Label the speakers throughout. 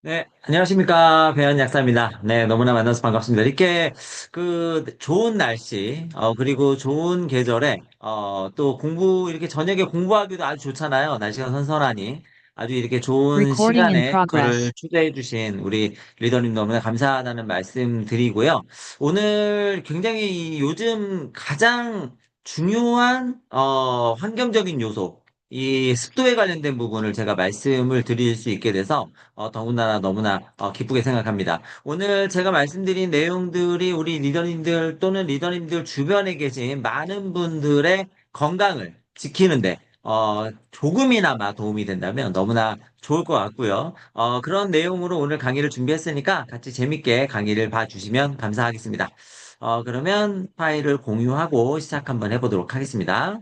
Speaker 1: 네, 안녕하십니까. 배현 약사입니다. 네, 너무나 만나서 반갑습니다. 이렇게 좋은 날씨, 그리고 좋은 계절에, 또 이렇게 저녁에 공부하기도 아주 좋잖아요. 날씨가 선선하니. 아주 이렇게 좋은
Speaker 2: Recording in
Speaker 1: 시간에 저를
Speaker 2: progress.
Speaker 1: 초대해 주신 우리 리더님 너무나 감사하다는 말씀 드리고요. 오늘 굉장히 요즘 가장 중요한, 환경적인 요소, 이 습도에 관련된 부분을 제가 말씀을 드릴 수 있게 돼서 더군다나 너무나 기쁘게 생각합니다. 오늘 제가 말씀드린 내용들이 우리 리더님들 또는 리더님들 주변에 계신 많은 분들의 건강을 지키는데 조금이나마 도움이 된다면 너무나 좋을 것 같고요. 그런 내용으로 오늘 강의를 준비했으니까 같이 재밌게 강의를 봐주시면 감사하겠습니다. 그러면 파일을 공유하고 시작 한번 해보도록 하겠습니다.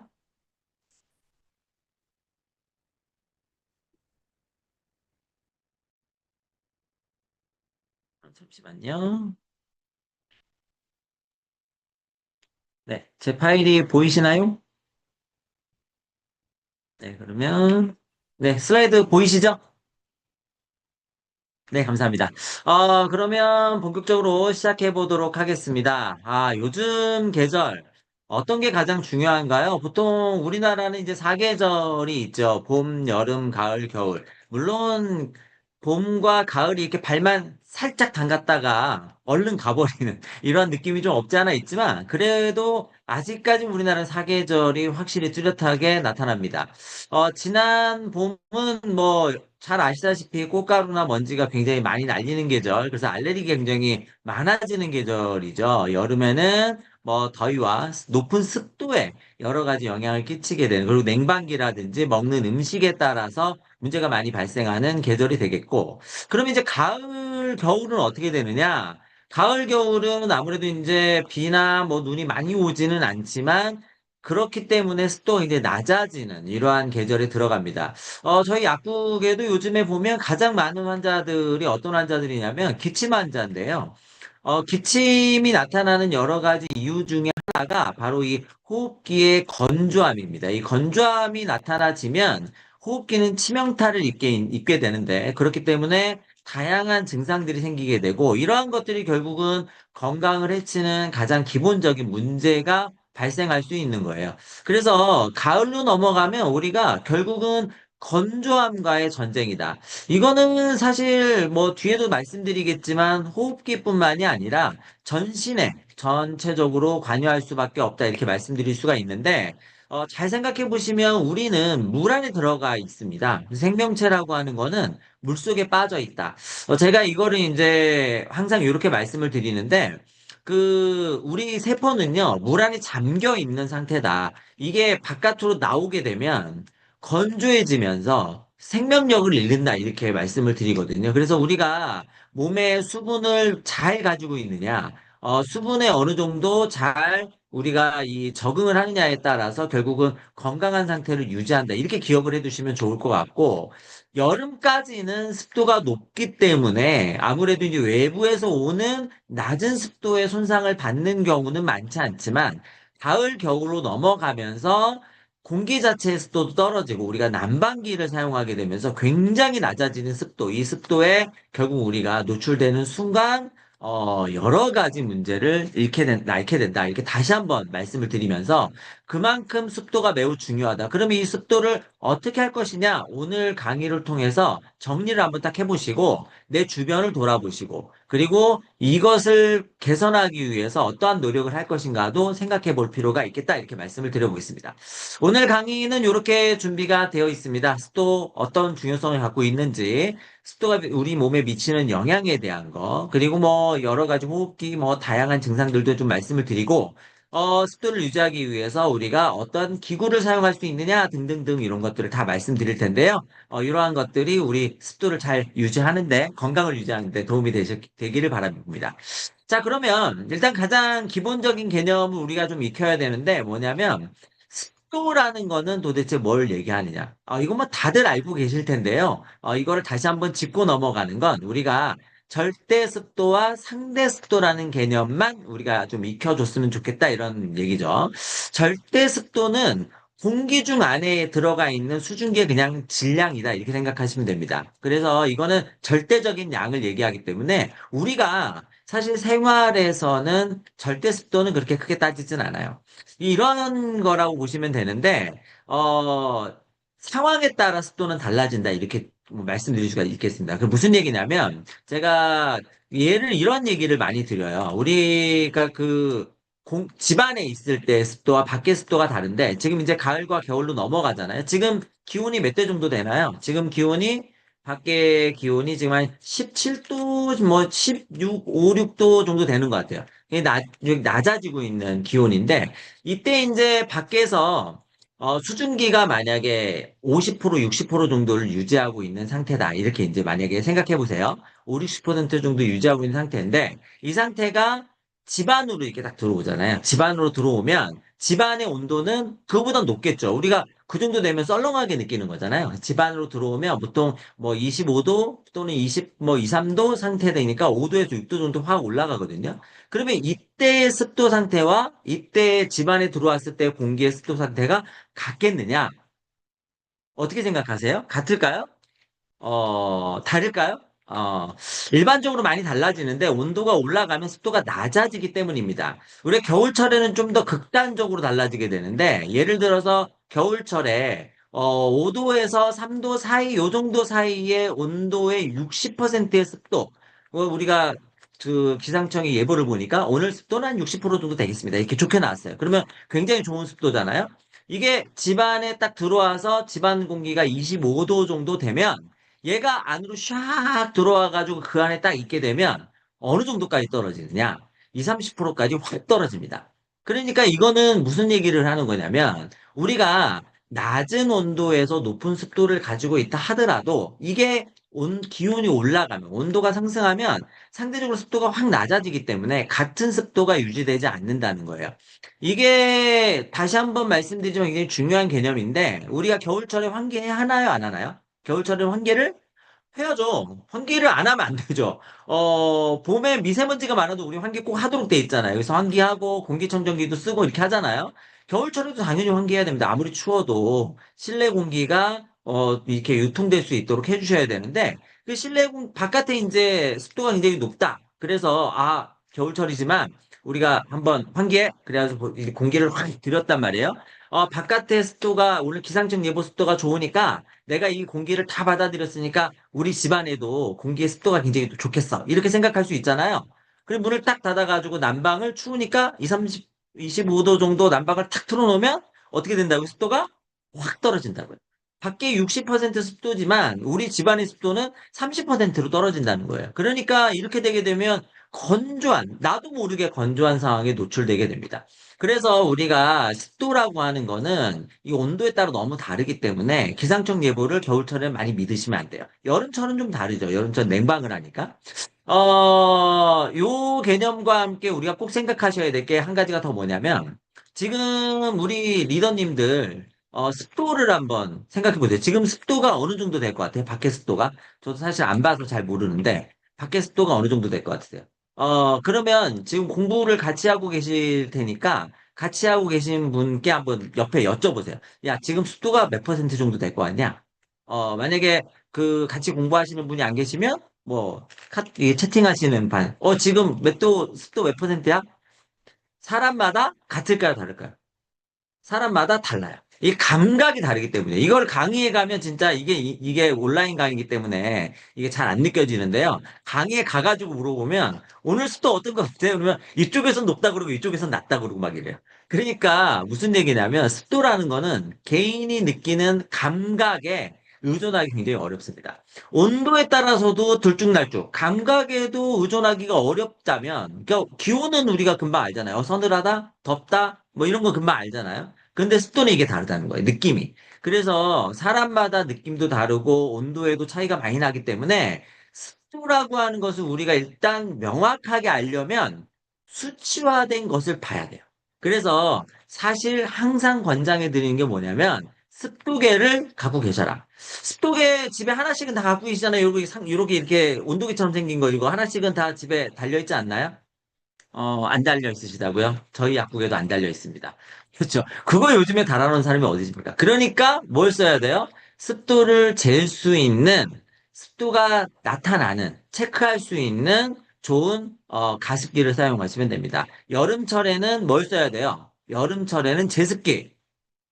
Speaker 1: 잠시만요. 네, 제 파일이 보이시나요? 네, 그러면, 네, 슬라이드 보이시죠? 네, 감사합니다. 그러면 본격적으로 시작해 보도록 하겠습니다. 요즘 계절, 어떤 게 가장 중요한가요? 보통 우리나라는 이제 사계절이 있죠. 봄, 여름, 가을, 겨울. 물론, 봄과 가을이 이렇게 발만 살짝 담갔다가 얼른 가버리는 이런 느낌이 좀 없지 않아 있지만, 그래도 아직까지 우리나라는 사계절이 확실히 뚜렷하게 나타납니다. 지난 봄은 뭐, 잘 아시다시피 꽃가루나 먼지가 굉장히 많이 날리는 계절, 그래서 알레르기가 굉장히 많아지는 계절이죠. 여름에는 뭐 더위와 높은 습도에 여러 가지 영향을 끼치게 되는, 그리고 냉방기라든지 먹는 음식에 따라서 문제가 많이 발생하는 계절이 되겠고, 그럼 이제 가을, 겨울은 어떻게 되느냐? 가을, 겨울은 아무래도 이제 비나 뭐 눈이 많이 오지는 않지만, 그렇기 때문에 습도가 이제 낮아지는 이러한 계절에 들어갑니다. 저희 약국에도 요즘에 보면 가장 많은 환자들이 어떤 환자들이냐면 기침 환자인데요. 기침이 나타나는 여러 가지 이유 중에 하나가 바로 이 호흡기의 건조함입니다. 이 건조함이 나타나지면 호흡기는 치명타를 입게 되는데 그렇기 때문에 다양한 증상들이 생기게 되고 이러한 것들이 결국은 건강을 해치는 가장 기본적인 문제가 발생할 수 있는 거예요. 그래서 가을로 넘어가면 우리가 결국은 건조함과의 전쟁이다. 이거는 사실 뭐 뒤에도 말씀드리겠지만 호흡기뿐만이 아니라 전신에 전체적으로 관여할 수밖에 없다 이렇게 말씀드릴 수가 있는데 잘 생각해 보시면 우리는 물 안에 들어가 있습니다. 생명체라고 하는 거는 물 속에 빠져 있다. 제가 이거를 이제 항상 이렇게 말씀을 드리는데 우리 세포는요 물 안에 잠겨 있는 상태다. 이게 바깥으로 나오게 되면 건조해지면서 생명력을 잃는다 이렇게 말씀을 드리거든요. 그래서 우리가 몸에 수분을 잘 가지고 있느냐, 수분에 어느 정도 잘 우리가 이 적응을 하느냐에 따라서 결국은 건강한 상태를 유지한다. 이렇게 기억을 해두시면 좋을 것 같고, 여름까지는 습도가 높기 때문에 아무래도 이제 외부에서 오는 낮은 습도의 손상을 받는 경우는 많지 않지만, 가을, 겨울로 넘어가면서 공기 자체의 습도도 떨어지고 우리가 난방기를 사용하게 되면서 굉장히 낮아지는 습도, 이 습도에 결국 우리가 노출되는 순간 여러 가지 문제를 낳게 된다. 이렇게 다시 한번 말씀을 드리면서 그만큼 습도가 매우 중요하다. 그러면 이 습도를 어떻게 할 것이냐? 오늘 강의를 통해서 정리를 한번 딱 해보시고 내 주변을 돌아보시고 그리고 이것을 개선하기 위해서 어떠한 노력을 할 것인가도 생각해 볼 필요가 있겠다. 이렇게 말씀을 드려보겠습니다. 오늘 강의는 이렇게 준비가 되어 있습니다. 습도 어떤 중요성을 갖고 있는지, 습도가 우리 몸에 미치는 영향에 대한 거, 그리고 뭐 여러 가지 호흡기 뭐 다양한 증상들도 좀 말씀을 드리고, 습도를 유지하기 위해서 우리가 어떤 기구를 사용할 수 있느냐 등등등 이런 것들을 다 말씀드릴 텐데요. 이러한 것들이 우리 습도를 잘 유지하는데, 건강을 유지하는데 도움이 되기를 바랍니다. 자, 그러면 일단 가장 기본적인 개념을 우리가 좀 익혀야 되는데 뭐냐면, 습도라는 거는 도대체 뭘 얘기하느냐? 이거 뭐 다들 알고 계실 텐데요. 이거를 다시 한번 짚고 넘어가는 건 우리가 절대 습도와 상대 습도라는 개념만 우리가 좀 익혀줬으면 좋겠다 이런 얘기죠. 절대 습도는 공기 중 안에 들어가 있는 수증기의 그냥 질량이다. 이렇게 생각하시면 됩니다. 그래서 이거는 절대적인 양을 얘기하기 때문에 우리가 사실 생활에서는 절대 습도는 그렇게 크게 따지진 않아요. 이런 거라고 보시면 되는데, 상황에 따라 습도는 달라진다. 이렇게 뭐 말씀드릴 수가 있겠습니다. 그 무슨 얘기냐면, 제가 이런 얘기를 많이 드려요. 우리가 집안에 있을 때 습도와 밖의 습도가 다른데, 지금 이제 가을과 겨울로 넘어가잖아요. 지금 기온이 몇 대 정도 되나요? 지금 밖의 기온이 지금 한 17도, 뭐 16, 5, 6도 정도 되는 것 같아요. 이게 낮아지고 있는 기온인데, 이때 이제 밖에서 수증기가 만약에 50%, 60% 정도를 유지하고 있는 상태다. 이렇게 이제 만약에 생각해 보세요. 5, 60% 정도 유지하고 있는 상태인데, 이 상태가 집 안으로 이렇게 딱 들어오잖아요. 집 안으로 들어오면 집안의 온도는 그거보다 높겠죠. 우리가 그 정도 되면 썰렁하게 느끼는 거잖아요. 집 안으로 들어오면 보통 뭐 25도 또는 2 3도 상태 되니까 5도에서 6도 정도 확 올라가거든요. 그러면 이때의 습도 상태와 이때 집 안에 들어왔을 때 공기의 습도 상태가 같겠느냐? 어떻게 생각하세요? 같을까요? 다를까요? 일반적으로 많이 달라지는데 온도가 올라가면 습도가 낮아지기 때문입니다. 우리 겨울철에는 좀 더 극단적으로 달라지게 되는데, 예를 들어서 겨울철에 5도에서 3도 사이, 요 정도 사이의 온도의 60%의 습도, 우리가 그 기상청의 예보를 보니까 오늘 습도는 한 60% 정도 되겠습니다. 이렇게 좋게 나왔어요. 그러면 굉장히 좋은 습도잖아요. 이게 집안에 딱 들어와서 집안 공기가 25도 정도 되면 얘가 안으로 샥 들어와가지고 그 안에 딱 있게 되면 어느 정도까지 떨어지느냐? 2, 30%까지 확 떨어집니다. 그러니까 이거는 무슨 얘기를 하는 거냐면 우리가 낮은 온도에서 높은 습도를 가지고 있다 하더라도 이게 기온이 올라가면, 온도가 상승하면 상대적으로 습도가 확 낮아지기 때문에 같은 습도가 유지되지 않는다는 거예요. 이게 다시 한번 말씀드리지만 굉장히 중요한 개념인데 우리가 겨울철에 환기해 하나요, 안 하나요? 겨울철에 환기를 해야죠. 환기를 안 하면 안 되죠. 봄에 미세먼지가 많아도 우리 환기 꼭 하도록 돼 있잖아요. 그래서 환기하고 공기청정기도 쓰고 이렇게 하잖아요. 겨울철에도 당연히 환기해야 됩니다. 아무리 추워도 실내 공기가 이렇게 유통될 수 있도록 해주셔야 되는데 그 바깥에 이제 습도가 굉장히 높다. 그래서 겨울철이지만 우리가 한번 환기해. 그래가지고 이제 공기를 확 들였단 말이에요. 바깥의 습도가 오늘 기상청 예보 습도가 좋으니까 내가 이 공기를 다 받아들였으니까 우리 집안에도 공기의 습도가 굉장히 또 좋겠어. 이렇게 생각할 수 있잖아요. 그리고 문을 딱 닫아가지고 난방을 추우니까 2, 30, 25도 정도 난방을 탁 틀어놓으면 어떻게 된다고요? 습도가 확 떨어진다고요. 밖에 60% 습도지만 우리 집안의 습도는 30%로 떨어진다는 거예요. 그러니까 이렇게 되게 되면 나도 모르게 건조한 상황에 노출되게 됩니다. 그래서 우리가 습도라고 하는 거는 이 온도에 따라 너무 다르기 때문에 기상청 예보를 겨울철에 많이 믿으시면 안 돼요. 여름철은 좀 다르죠. 여름철 냉방을 하니까. 요 개념과 함께 우리가 꼭 생각하셔야 될 게 한 가지가 더 뭐냐면 지금 우리 리더님들 습도를 한번 생각해 보세요. 지금 습도가 어느 정도 될 것 같아요? 밖에 습도가? 저도 사실 안 봐서 잘 모르는데 밖에 습도가 어느 정도 될 것 같으세요? 그러면 지금 공부를 같이 하고 계실 테니까 같이 하고 계신 분께 한번 옆에 여쭤보세요. 야, 지금 습도가 몇 퍼센트 정도 될 것 같냐? 만약에 그 같이 공부하시는 분이 안 계시면 이게 채팅하시는 지금 습도 몇 퍼센트야? 사람마다 같을까요, 다를까요? 사람마다 달라요. 이 감각이 다르기 때문에 이걸 강의에 가면 진짜 이게 온라인 강의이기 때문에 이게 잘 안 느껴지는데요. 강의에 가가지고 물어보면 오늘 습도 어떤 것 같아요? 그러면 이쪽에선 높다 그러고 이쪽에선 낮다 그러고 막 이래요. 그러니까 무슨 얘기냐면 습도라는 거는 개인이 느끼는 감각에 의존하기 굉장히 어렵습니다. 온도에 따라서도 들쭉날쭉, 감각에도 의존하기가 어렵다면, 그러니까 기온은 우리가 금방 알잖아요. 서늘하다, 덥다, 뭐 이런 거 금방 알잖아요. 근데 습도는 이게 다르다는 거예요. 느낌이. 그래서 사람마다 느낌도 다르고 온도에도 차이가 많이 나기 때문에 습도라고 하는 것을 우리가 일단 명확하게 알려면 수치화된 것을 봐야 돼요. 그래서 사실 항상 권장해 드리는 게 뭐냐면 습도계를 갖고 계셔라. 습도계 집에 하나씩은 다 갖고 계시잖아요. 이렇게 이렇게 온도계처럼 생긴 거 이거 하나씩은 다 집에 달려 있지 않나요? 안 달려 있으시다고요? 저희 약국에도 안 달려 있습니다. 그렇죠. 그거 요즘에 달아놓은 사람이 어디 있습니까? 그러니까 뭘 써야 돼요? 습도를 잴 수 있는, 습도가 나타나는, 체크할 수 있는 좋은 가습기를 사용하시면 됩니다. 여름철에는 뭘 써야 돼요? 여름철에는 제습기.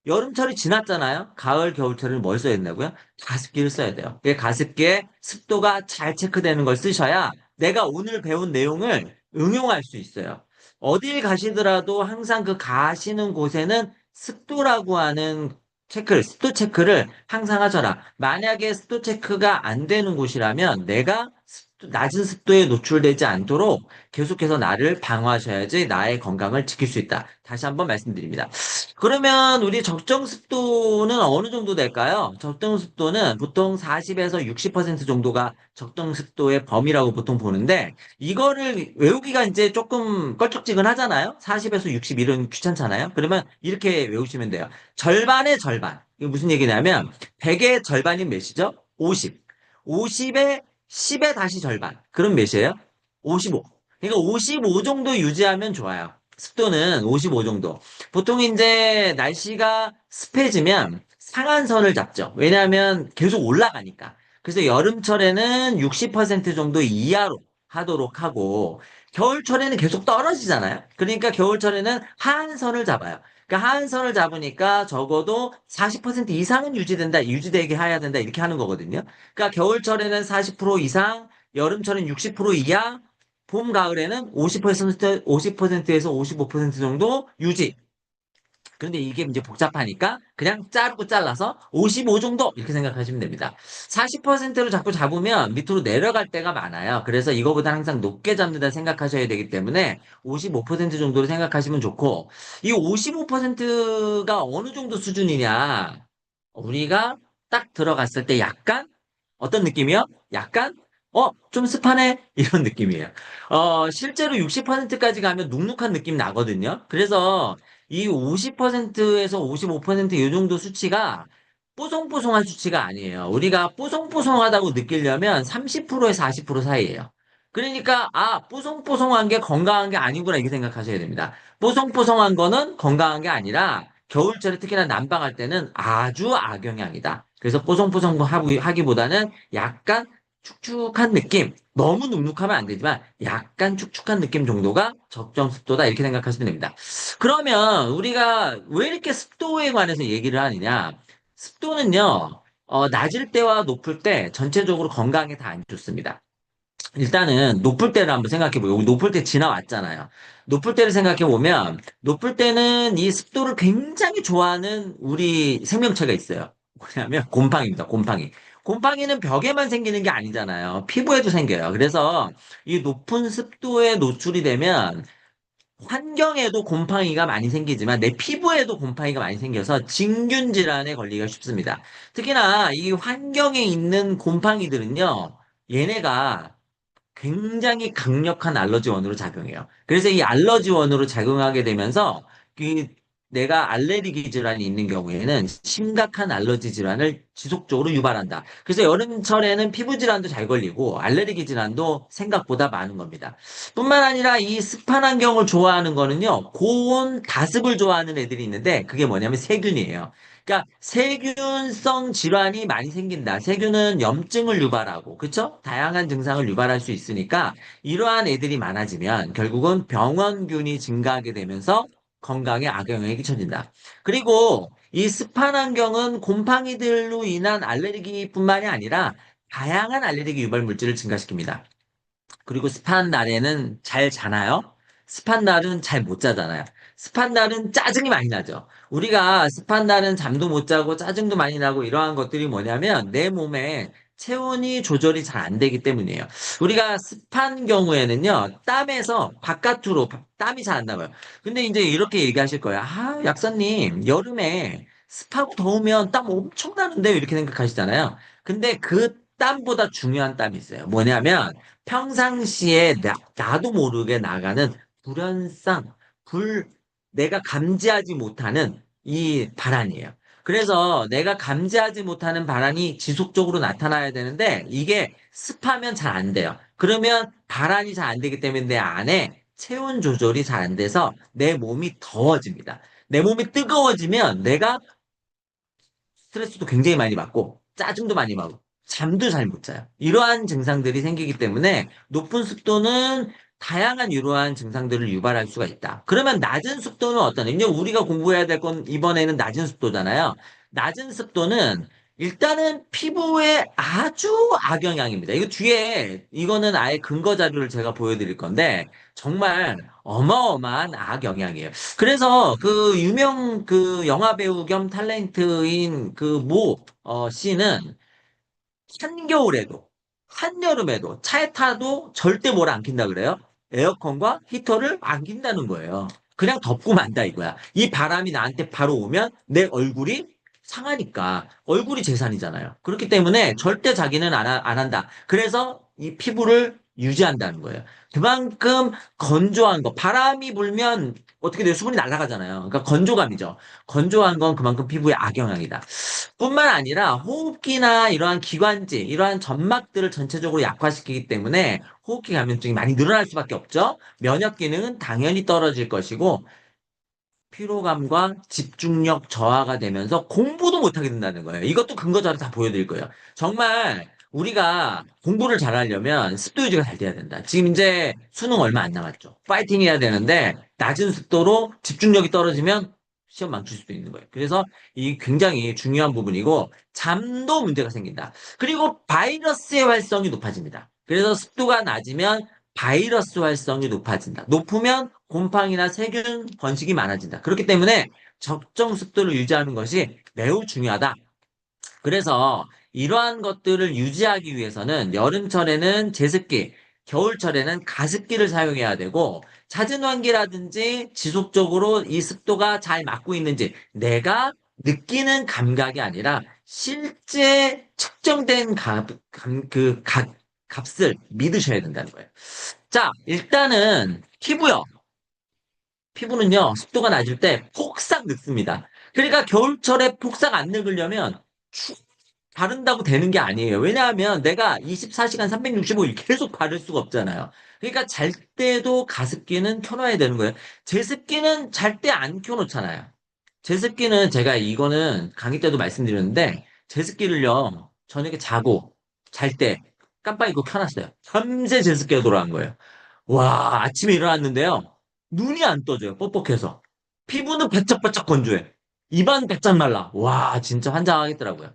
Speaker 1: 여름철이 지났잖아요. 가을, 겨울철에는 뭘 써야 된다고요? 가습기를 써야 돼요. 그 가습기에 습도가 잘 체크되는 걸 쓰셔야 내가 오늘 배운 내용을 응용할 수 있어요. 어딜 가시더라도 항상 그 가시는 곳에는 습도라고 하는 습도 체크를 항상 하셔라. 만약에 습도 체크가 안 되는 곳이라면 내가 낮은 습도에 노출되지 않도록 계속해서 나를 방어하셔야지 나의 건강을 지킬 수 있다. 다시 한번 말씀드립니다. 그러면 우리 적정 습도는 어느 정도 될까요? 적정 습도는 보통 40에서 60% 정도가 적정 습도의 범위라고 보통 보는데 이거를 외우기가 이제 조금 껄쩍지근하잖아요. 40에서 61은 귀찮잖아요. 그러면 이렇게 외우시면 돼요. 절반의 절반. 이게 무슨 얘기냐면 100의 절반이 몇이죠? 50. 50에 10에 다시 절반. 그럼 몇이에요? 55. 그러니까 55 정도 유지하면 좋아요. 습도는 55 정도. 보통 이제 날씨가 습해지면 상한선을 잡죠. 왜냐하면 계속 올라가니까. 그래서 여름철에는 60% 정도 이하로 하도록 하고, 겨울철에는 계속 떨어지잖아요. 그러니까 겨울철에는 하한선을 잡아요. 그러니까 하한선을 잡으니까 적어도 40% 이상은 유지되게 해야 된다, 이렇게 하는 거거든요. 그러니까 겨울철에는 40% 이상, 여름철엔 60% 이하, 봄, 가을에는 50%에서 55% 정도 유지. 그런데 이게 이제 복잡하니까 그냥 자르고 잘라서 55 정도 이렇게 생각하시면 됩니다. 40%로 자꾸 잡으면 밑으로 내려갈 때가 많아요. 그래서 이거보다 항상 높게 잡는다 생각하셔야 되기 때문에 55% 정도로 생각하시면 좋고 이 55%가 어느 정도 수준이냐? 우리가 딱 들어갔을 때 약간 어떤 느낌이요? 약간 좀 습하네? 이런 느낌이에요. 실제로 60%까지 가면 눅눅한 느낌 나거든요. 그래서 이 50%에서 55%이 정도 수치가 뽀송뽀송한 수치가 아니에요. 우리가 뽀송뽀송하다고 느끼려면 30%에서 40% 사이예요. 그러니까 뽀송뽀송한 게 건강한 게 아니구나 이렇게 생각하셔야 됩니다. 뽀송뽀송한 거는 건강한 게 아니라 겨울철에 특히나 난방할 때는 아주 악영향이다. 그래서 뽀송뽀송하기보다는 약간 축축한 느낌, 너무 눅눅하면 안 되지만 약간 축축한 느낌 정도가 적정 습도다 이렇게 생각하시면 됩니다. 그러면 우리가 왜 이렇게 습도에 관해서 얘기를 하느냐? 습도는요, 낮을 때와 높을 때 전체적으로 건강에 다 안 좋습니다. 일단은 높을 때를 한번 생각해 보요. 높을 때 지나왔잖아요. 높을 때를 생각해 보면 높을 때는 이 습도를 굉장히 좋아하는 우리 생명체가 있어요. 뭐냐면 곰팡이입니다. 곰팡이. 곰팡이는 벽에만 생기는 게 아니잖아요. 피부에도 생겨요. 그래서 이 높은 습도에 노출이 되면 환경에도 곰팡이가 많이 생기지만 내 피부에도 곰팡이가 많이 생겨서 진균 질환에 걸리기가 쉽습니다. 특히나 이 환경에 있는 곰팡이들은요. 얘네가 굉장히 강력한 알러지원으로 작용해요. 그래서 이 알러지원으로 작용하게 되면서 그 내가 알레르기 질환이 있는 경우에는 심각한 알러지 질환을 지속적으로 유발한다. 그래서 여름철에는 피부 질환도 잘 걸리고 알레르기 질환도 생각보다 많은 겁니다. 뿐만 아니라 이 습한 환경을 좋아하는 거는요, 고온 가습을 좋아하는 애들이 있는데 그게 뭐냐면 세균이에요. 그러니까 세균성 질환이 많이 생긴다. 세균은 염증을 유발하고, 그쵸? 다양한 증상을 유발할 수 있으니까 이러한 애들이 많아지면 결국은 병원균이 증가하게 되면서 건강에 악영향이 끼쳐진다. 그리고 이 습한 환경은 곰팡이들로 인한 알레르기뿐만이 아니라 다양한 알레르기 유발 물질을 증가시킵니다. 그리고 습한 날에는 잘 자나요? 습한 날은 잘 못 자잖아요. 습한 날은 짜증이 많이 나죠. 우리가 습한 날은 잠도 못 자고 짜증도 많이 나고 이러한 것들이 뭐냐면 내 몸에 체온이 조절이 잘 안 되기 때문이에요. 우리가 습한 경우에는요, 땀에서 바깥으로 땀이 잘 안 나와요. 근데 이제 이렇게 얘기하실 거예요. 약사님, 여름에 습하고 더우면 땀 엄청 나는데 이렇게 생각하시잖아요. 근데 그 땀보다 중요한 땀이 있어요. 뭐냐면 평상시에 나도 모르게 나가는 불연성, 불, 내가 감지하지 못하는 이 발안이에요. 그래서 내가 감지하지 못하는 발안이 지속적으로 나타나야 되는데 이게 습하면 잘 안 돼요. 그러면 발안이 잘 안 되기 때문에 내 안에 체온 조절이 잘 안 돼서 내 몸이 더워집니다. 내 몸이 뜨거워지면 내가 스트레스도 굉장히 많이 받고 짜증도 많이 나고 잠도 잘 못 자요. 이러한 증상들이 생기기 때문에 높은 습도는 다양한 이러한 증상들을 유발할 수가 있다. 그러면 낮은 습도는 어떠냐? 이제 우리가 공부해야 될 건 이번에는 낮은 습도잖아요. 낮은 습도는 일단은 피부에 아주 악영향입니다. 이거 뒤에 이거는 아예 근거 자료를 제가 보여드릴 건데 정말 어마어마한 악영향이에요. 그래서 그 유명 그 영화 배우 겸 탤런트인 그 씨는 한겨울에도, 한여름에도 차에 타도 절대 뭘 안 킨다 그래요? 에어컨과 히터를 안 킨다는 거예요. 그냥 덮고 만다 이거야. 이 바람이 나한테 바로 오면 내 얼굴이 상하니까. 얼굴이 재산이잖아요. 그렇기 때문에 절대 자기는 안 한다. 그래서 이 피부를 유지한다는 거예요. 그만큼 건조한 거, 바람이 불면 어떻게 돼요? 수분이 날아가잖아요. 그러니까 건조감이죠. 건조한 건 그만큼 피부에 악영향이다. 뿐만 아니라 호흡기나 이러한 기관지, 이러한 점막들을 전체적으로 약화시키기 때문에 호흡기 감염증이 많이 늘어날 수밖에 없죠. 면역 기능은 당연히 떨어질 것이고 피로감과 집중력 저하가 되면서 공부도 못하게 된다는 거예요. 이것도 근거 자료 다 보여드릴 거예요. 정말 우리가 공부를 잘하려면 습도 유지가 잘 돼야 된다. 지금 이제 수능 얼마 안 남았죠. 파이팅 해야 되는데 낮은 습도로 집중력이 떨어지면 시험 망칠 수도 있는 거예요. 그래서 이 굉장히 중요한 부분이고 잠도 문제가 생긴다. 그리고 바이러스의 활성이 높아집니다. 그래서 습도가 낮으면 바이러스 활성이 높아진다. 높으면 곰팡이나 세균 번식이 많아진다. 그렇기 때문에 적정 습도를 유지하는 것이 매우 중요하다. 그래서 이러한 것들을 유지하기 위해서는 여름철에는 제습기, 겨울철에는 가습기를 사용해야 되고 잦은 환기라든지 지속적으로 이 습도가 잘 맞고 있는지 내가 느끼는 감각이 아니라 실제 측정된 값을 믿으셔야 된다는 거예요. 자, 일단은 피부요. 피부는요, 습도가 낮을 때 폭삭 늙습니다. 그러니까 겨울철에 폭삭 안 늙으려면 바른다고 되는 게 아니에요. 왜냐하면 내가 24시간 365일 계속 바를 수가 없잖아요. 그러니까 잘 때도 가습기는 켜놔야 되는 거예요. 제습기는 잘 때 안 켜놓잖아요. 제습기는 제가 이거는 강의 때도 말씀드렸는데, 제습기를요, 저녁에 자고, 잘 때 깜빡 잊고 켜놨어요. 밤새 제습기가 돌아간 거예요. 와, 아침에 일어났는데요. 눈이 안 떠져요. 뻑뻑해서. 피부는 바짝바짝 건조해. 입안 바짝 말라. 와, 진짜 환장하겠더라고요.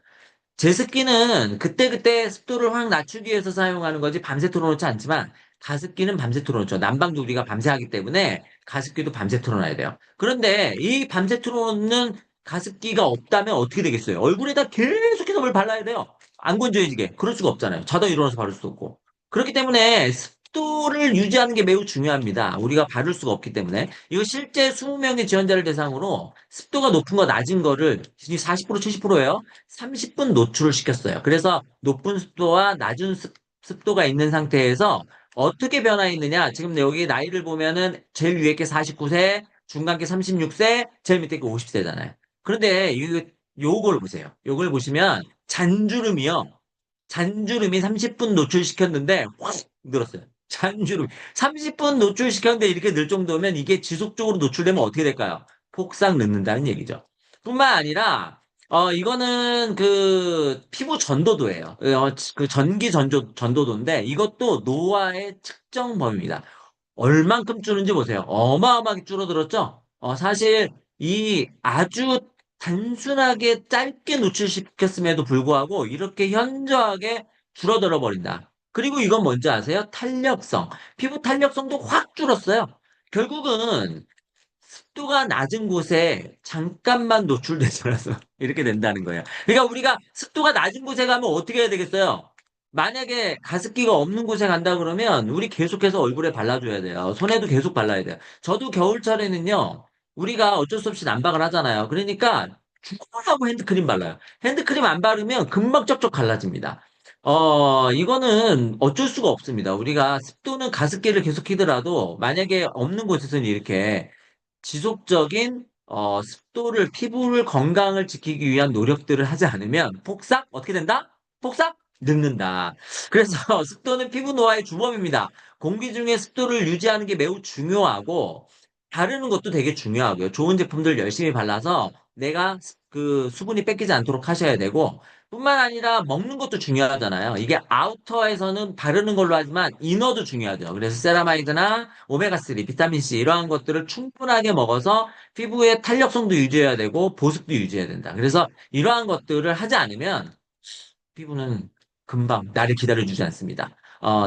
Speaker 1: 제습기는 그때그때 습도를 확 낮추기 위해서 사용하는 거지 밤새 틀어놓지 않지만 가습기는 밤새 틀어놓죠. 난방도 우리가 밤새 하기 때문에 가습기도 밤새 틀어놔야 돼요. 그런데 이 밤새 틀어놓는 가습기가 없다면 어떻게 되겠어요? 얼굴에다 계속해서 뭘 발라야 돼요. 안 건조해지게. 그럴 수가 없잖아요. 자다 일어나서 바를 수도 없고. 그렇기 때문에 습도를 유지하는 게 매우 중요합니다. 우리가 바를 수가 없기 때문에. 이거 실제 20명의 지원자를 대상으로 습도가 높은 거 낮은 거를 40% 70%예요. 30분 노출을 시켰어요. 그래서 높은 습도와 낮은 습도가 있는 상태에서 어떻게 변화했느냐? 지금 여기 나이를 보면은 제일 위에 게 49세, 중간 게 36세, 제일 밑에 게 50세잖아요. 그런데 요걸 보세요. 요걸 보시면 잔주름이요. 잔주름이 30분 노출시켰는데 확 늘었어요. 잔주름. 30분 노출시켰는데 이렇게 늘 정도면 이게 지속적으로 노출되면 어떻게 될까요? 폭삭 늦는다는 얘기죠. 뿐만 아니라 이거는 그 피부 전도도예요. 그 전도도인데 이것도 노화의 측정 범위입니다. 얼만큼 줄는지 보세요. 어마어마하게 줄어들었죠? 사실 이 아주 단순하게 짧게 노출시켰음에도 불구하고 이렇게 현저하게 줄어들어 버린다. 그리고 이건 뭔지 아세요? 탄력성. 피부 탄력성도 확 줄었어요. 결국은 습도가 낮은 곳에 잠깐만 노출되더라도 이렇게 된다는 거예요. 그러니까 우리가 습도가 낮은 곳에 가면 어떻게 해야 되겠어요? 만약에 가습기가 없는 곳에 간다 그러면 우리 계속해서 얼굴에 발라줘야 돼요. 손에도 계속 발라야 돼요. 저도 겨울철에는요, 우리가 어쩔 수 없이 난방을 하잖아요. 그러니까 죽어라고 핸드크림 발라요. 핸드크림 안 바르면 금방 쩍쩍 갈라집니다. 이거는 어쩔 수가 없습니다. 우리가 습도는 가습기를 계속 키더라도 만약에 없는 곳에서는 이렇게 지속적인 습도를 피부를 건강을 지키기 위한 노력들을 하지 않으면 폭삭 어떻게 된다? 폭삭 늙는다. 그래서 습도는 피부 노화의 주범입니다. 공기 중에 습도를 유지하는 게 매우 중요하고, 바르는 것도 되게 중요하고요. 좋은 제품들 열심히 발라서 내가 그 수분이 뺏기지 않도록 하셔야 되고, 뿐만 아니라 먹는 것도 중요하잖아요. 이게 아우터에서는 바르는 걸로 하지만 이너도 중요하죠. 그래서 세라마이드나 오메가3, 비타민C 이러한 것들을 충분하게 먹어서 피부의 탄력성도 유지해야 되고 보습도 유지해야 된다. 그래서 이러한 것들을 하지 않으면 피부는 금방 나를 기다려주지 않습니다.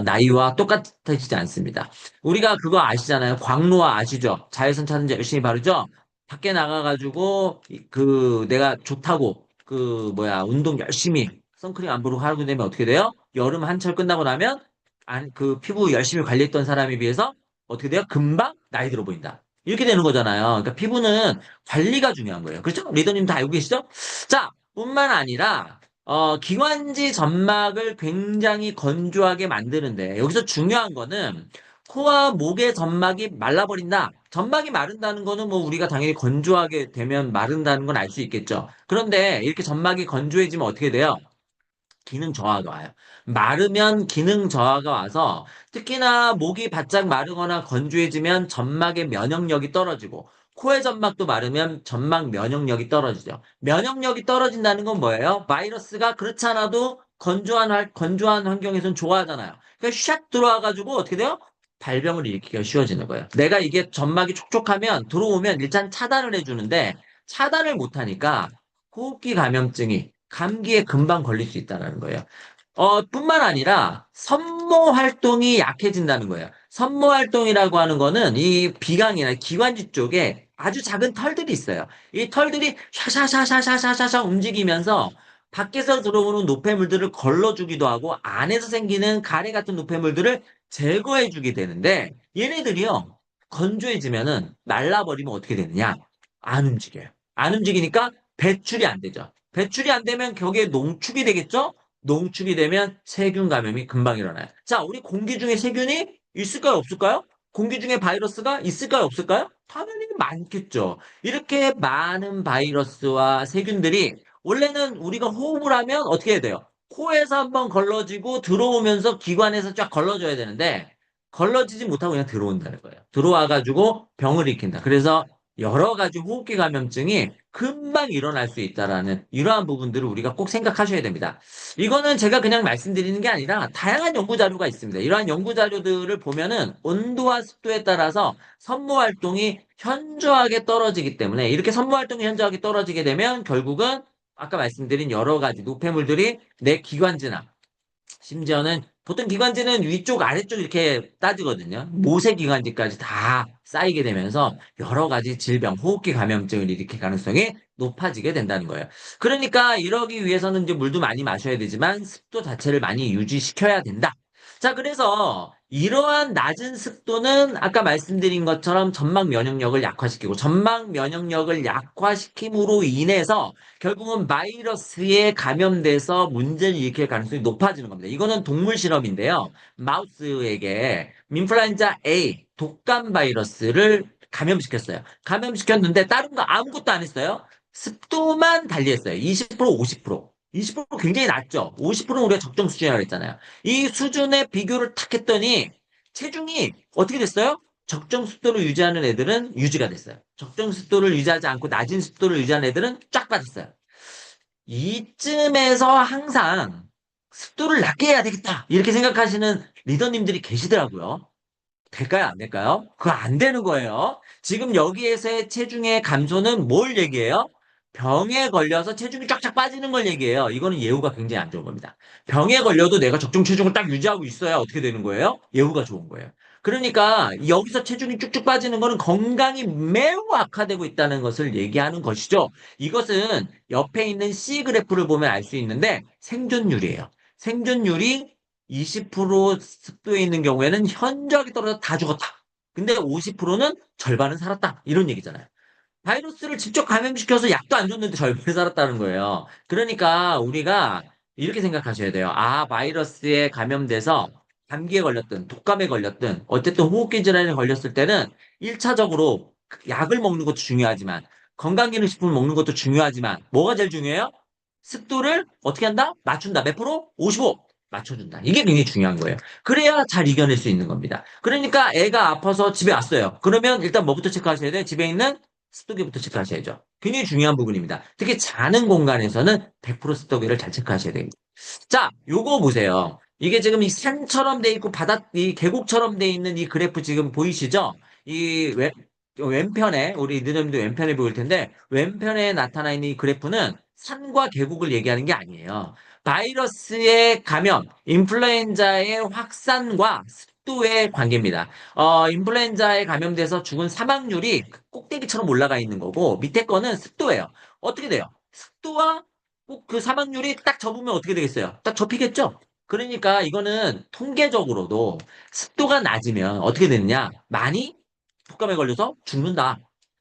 Speaker 1: 나이와 똑같아지지 않습니다. 우리가 그거 아시잖아요. 광노화 아시죠? 자외선 차단제 열심히 바르죠? 밖에 나가가지고, 내가 좋다고, 운동 열심히, 선크림 안 바르고 하고 되면 어떻게 돼요? 여름 한철 끝나고 나면, 피부 열심히 관리했던 사람에 비해서 어떻게 돼요? 금방 나이 들어 보인다. 이렇게 되는 거잖아요. 그러니까 피부는 관리가 중요한 거예요. 그렇죠? 리더님 다 알고 계시죠? 자, 뿐만 아니라, 기관지 점막을 굉장히 건조하게 만드는데, 여기서 중요한 거는 코와 목의 점막이 말라버린다. 점막이 마른다는 거는 뭐 우리가 당연히 건조하게 되면 마른다는 건 알 수 있겠죠. 그런데 이렇게 점막이 건조해지면 어떻게 돼요? 기능 저하가 와요. 마르면 기능 저하가 와서 특히나 목이 바짝 마르거나 건조해지면 점막의 면역력이 떨어지고 코의 점막도 마르면 점막 면역력이 떨어지죠. 면역력이 떨어진다는 건 뭐예요? 바이러스가 그렇지 않아도 건조한 환경에선 좋아하잖아요. 그러니까 샥 들어와가지고 어떻게 돼요? 발병을 일으키기가 쉬워지는 거예요. 내가 이게 점막이 촉촉하면 들어오면 일단 차단을 해주는데 차단을 못하니까 호흡기 감염증이 감기에 금방 걸릴 수 있다는 거예요. 뿐만 아니라 섬모 활동이 약해진다는 거예요. 섬모 활동이라고 하는 거는 이 비강이나 기관지 쪽에 아주 작은 털들이 있어요. 이 털들이 샤샤샤샤샤샤샤 움직이면서 밖에서 들어오는 노폐물들을 걸러주기도 하고 안에서 생기는 가래 같은 노폐물들을 제거해주게 되는데 얘네들이요. 건조해지면은 말라버리면 어떻게 되느냐? 안 움직여요. 안 움직이니까 배출이 안 되죠. 배출이 안 되면 격에 농축이 되겠죠? 농축이 되면 세균 감염이 금방 일어나요. 자, 우리 공기 중에 세균이 있을까요, 없을까요? 공기 중에 바이러스가 있을까요, 없을까요? 당연히 많겠죠. 이렇게 많은 바이러스와 세균들이 원래는 우리가 호흡을 하면 어떻게 해야 돼요? 코에서 한번 걸러지고 들어오면서 기관에서 쫙 걸러져야 되는데 걸러지지 못하고 그냥 들어온다는 거예요. 들어와가지고 병을 일으킨다. 그래서 여러 가지 호흡기 감염증이 금방 일어날 수 있다라는 이러한 부분들을 우리가 꼭 생각하셔야 됩니다. 이거는 제가 그냥 말씀드리는 게 아니라 다양한 연구 자료가 있습니다. 이러한 연구 자료들을 보면은 온도와 습도에 따라서 선모 활동이 현저하게 떨어지기 때문에 이렇게 선모 활동이 현저하게 떨어지게 되면 결국은 아까 말씀드린 여러 가지 노폐물들이 내 기관지나 심지어는 보통 기관지는 위쪽, 아래쪽 이렇게 따지거든요. 모세 기관지까지 다 쌓이게 되면서 여러 가지 질병, 호흡기 감염증을 일으킬 가능성이 높아지게 된다는 거예요. 그러니까 이러기 위해서는 이제 물도 많이 마셔야 되지만 습도 자체를 많이 유지시켜야 된다. 자, 그래서 이러한 낮은 습도는 아까 말씀드린 것처럼 점막 면역력을 약화시키고 점막 면역력을 약화시킴으로 인해서 결국은 바이러스에 감염돼서 문제를 일으킬 가능성이 높아지는 겁니다. 이거는 동물 실험인데요. 마우스에게 인플루엔자 A 독감 바이러스를 감염시켰어요. 감염시켰는데 다른 거 아무것도 안 했어요. 습도만 달리했어요. 20%, 50%. 20% 굉장히 낮죠. 50%는 우리가 적정 수준이라고 했잖아요. 이 수준의 비교를 탁 했더니 체중이 어떻게 됐어요? 적정 습도를 유지하는 애들은 유지가 됐어요. 적정 습도를 유지하지 않고 낮은 습도를 유지하는 애들은 쫙 빠졌어요. 이쯤에서 항상 습도를 낮게 해야 되겠다. 이렇게 생각하시는 리더님들이 계시더라고요. 될까요? 안 될까요? 그거 안 되는 거예요. 지금 여기에서의 체중의 감소는 뭘 얘기해요? 병에 걸려서 체중이 쫙쫙 빠지는 걸 얘기해요. 이거는 예후가 굉장히 안 좋은 겁니다. 병에 걸려도 내가 적정 체중을 딱 유지하고 있어야 어떻게 되는 거예요? 예후가 좋은 거예요. 그러니까 여기서 체중이 쭉쭉 빠지는 거는 건강이 매우 악화되고 있다는 것을 얘기하는 것이죠. 이것은 옆에 있는 C 그래프를 보면 알 수 있는데 생존율이에요. 생존율이 20% 습도에 있는 경우에는 현저하게 떨어져 다 죽었다. 근데 50%는 절반은 살았다. 이런 얘기잖아요. 바이러스를 직접 감염시켜서 약도 안 줬는데 절반이 살았다는 거예요. 그러니까 우리가 이렇게 생각하셔야 돼요. 아, 바이러스에 감염돼서 감기에 걸렸든 독감에 걸렸든 어쨌든 호흡기 질환에 걸렸을 때는 1차적으로 약을 먹는 것도 중요하지만 건강기능식품을 먹는 것도 중요하지만 뭐가 제일 중요해요? 습도를 어떻게 한다? 맞춘다. 몇 프로? 55. 맞춰준다. 이게 굉장히 중요한 거예요. 그래야 잘 이겨낼 수 있는 겁니다. 그러니까 애가 아파서 집에 왔어요. 그러면 일단 뭐부터 체크하셔야 돼? 집에 있는 습도계부터 체크하셔야죠. 굉장히 중요한 부분입니다. 특히 자는 공간에서는 100% 습도계를 잘 체크하셔야 됩니다. 자, 요거 보세요. 이게 지금 이 산처럼 돼 있고 이 계곡처럼 돼 있는 이 그래프 지금 보이시죠? 이 왼편에, 우리 느낌도 왼편에 보일 텐데, 왼편에 나타나 있는 이 그래프는 산과 계곡을 얘기하는 게 아니에요. 바이러스의 감염, 인플루엔자의 확산과 습도의 관계입니다. 인플루엔자에 감염돼서 죽은 사망률이 꼭대기처럼 올라가 있는 거고, 밑에 거는 습도예요. 어떻게 돼요? 습도와 꼭 그 사망률이 딱 접으면 어떻게 되겠어요? 딱 접히겠죠? 그러니까 이거는 통계적으로도 습도가 낮으면 어떻게 되느냐? 많이 독감에 걸려서 죽는다.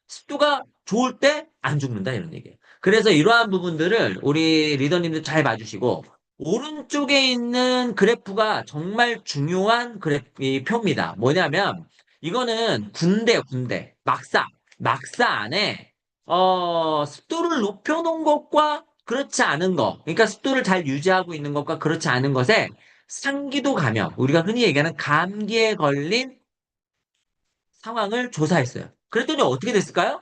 Speaker 1: 습도가 좋을 때 안 죽는다 이런 얘기예요. 그래서 이러한 부분들을 우리 리더님들 잘 봐주시고 오른쪽에 있는 그래프가 정말 중요한 이 표입니다. 뭐냐면 이거는 군대 막사 안에 습도를 높여놓은 것과 그렇지 않은 것, 그러니까 습도를 잘 유지하고 있는 것과 그렇지 않은 것에 상기도 감염, 우리가 흔히 얘기하는 감기에 걸린 상황을 조사했어요. 그랬더니 어떻게 됐을까요?